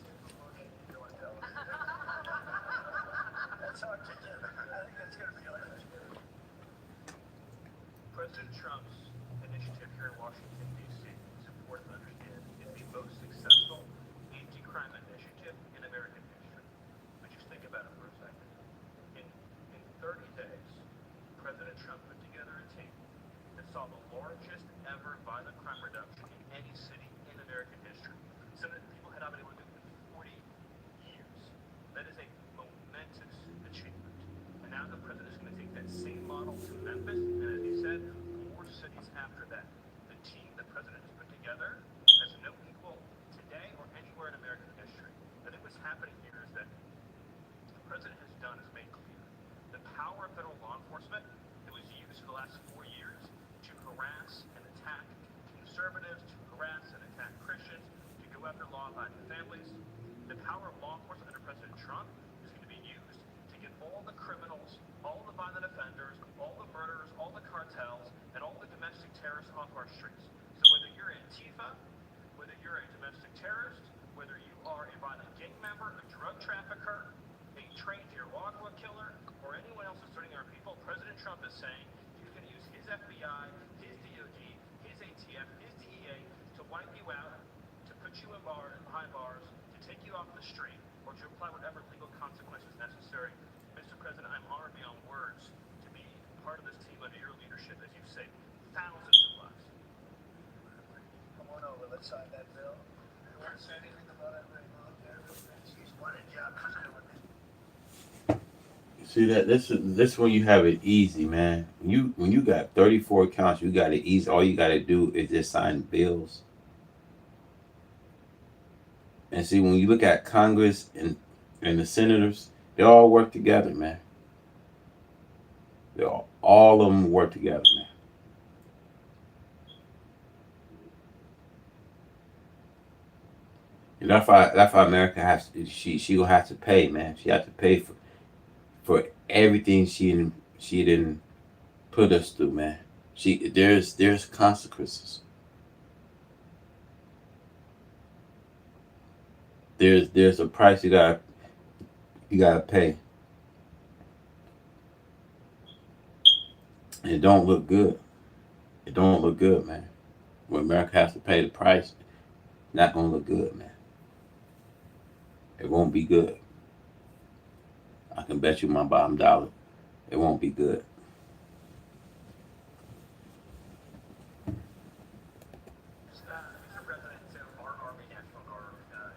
[SPEAKER 2] That's hard to do. I think that's going to be like
[SPEAKER 3] President Trump's initiative here in Washington, D.C. is important to understand is the most successful anti-crime initiative in American history. But just think about it for a second. In 30 days, President Trump put together a team that saw the largest ever violent crime reduction in any city in American history. Something that people had not been able to do in 40 years. That is a momentous achievement. And now the president is going to take that same model to Memphis, and as he said, more cities after that. The team the president has put together has no equal today or anywhere in American history. I think what's happening here is that the president has done is made clear the power of federal law enforcement that was used for the last 4 years to harass and attack conservatives, to harass and attack Christians, to go after law-abiding families. The power of law enforcement under President Trump is going to be used to get all the criminals, all the violent offenders, all the murderers, all the cartels, and all the domestic terrorists off our streets. So whether you're Antifa, whether you're a domestic terrorist, whether you are a violent gang member, a drug trafficker, a trained Nicaragua killer, or anyone else that's threatening our people, President Trump is saying he's going to use his FBI, his DOD, his ATF, his DEA to wipe you out, to put you in behind bars, to take you off the street, or to apply whatever legal consequences necessary. Mr. President, I'm honored beyond words to be part of this team under your leadership as you've saved thousands of lives.
[SPEAKER 2] Come on over, let's sign that bill. You want to say anything about it right now? He's won a job. He's doing it.
[SPEAKER 1] See that this when you have it easy, man. When you got 34 counts, you got it easy. All you got to do is just sign bills. And see, when you look at Congress and the senators, they all work together, man. They all of them work together, man. And that's why America has to, she gonna have to pay, man. She has to pay for everything she didn't put us through, man. There's consequences. There's a price you gotta pay. And it don't look good. It don't look good, man. When America has to pay the price, not gonna look good, man. It won't be good. I can bet you my bottom dollar. It won't be good.
[SPEAKER 3] Mr. President, so our Army National Guard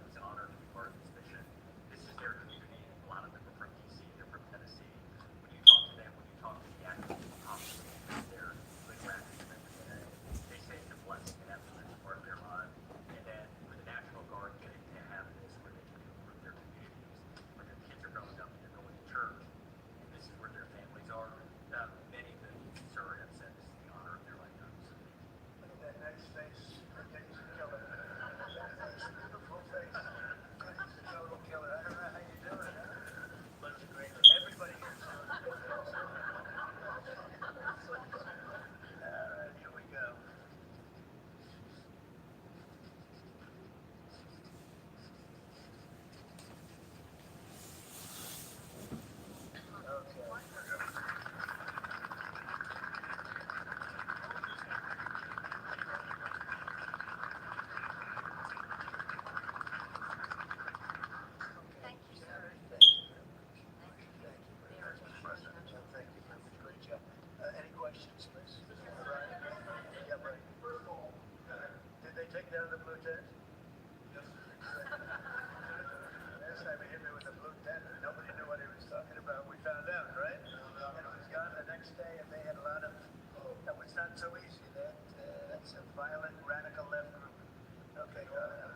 [SPEAKER 3] is honored to be part of this mission. This is their community. A lot of them are from D.C., they're from Tennessee. When you talk to them, when you talk to the active officers there, with Rapid, they say it's a blessing and absolutely part of their lives. And then with the National Guard getting to have this where they can improve their communities, where their kids are growing up and they're going to church, and this is where their families are,
[SPEAKER 2] not so easy. That's a violent, radical left group. Okay, go ahead.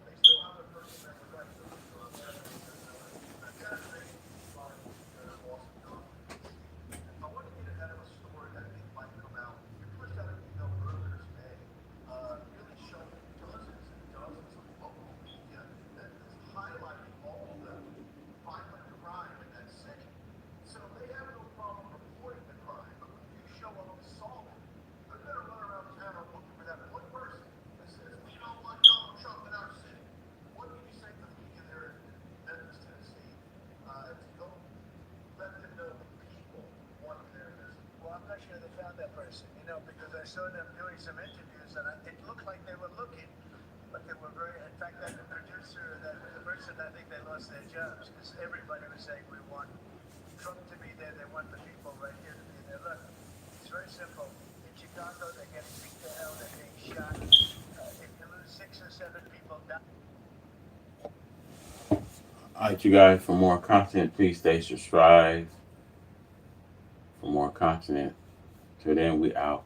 [SPEAKER 3] They still have their First Amendment rights. I want to get ahead of a story that I think might come out. We pushed out an email earlier today, really showing dozens and dozens of local media that is highlighting all the violent crime in that city. So they have no problem reporting the crime, but when you show up to solve it, they're going to run around town looking for that one person that says, we don't want Donald Trump in our city. What can you say to the media there in Memphis, Tennessee, to go let them know the people want their visit?
[SPEAKER 2] Well, I'm not sure they found that person, because I saw them doing some interviews, and it looked like they were looking, but they were very. In fact, that producer, the person, I think they lost their jobs because everybody was saying we want Trump to be there. They want the people right here to be there. Look, it's very simple. In Chicago, they're getting beat to hell. They're being shot. If you lose 6 or 7 people, die.
[SPEAKER 1] All right, you guys, for more content, please stay subscribed. For more content. Till then, we out.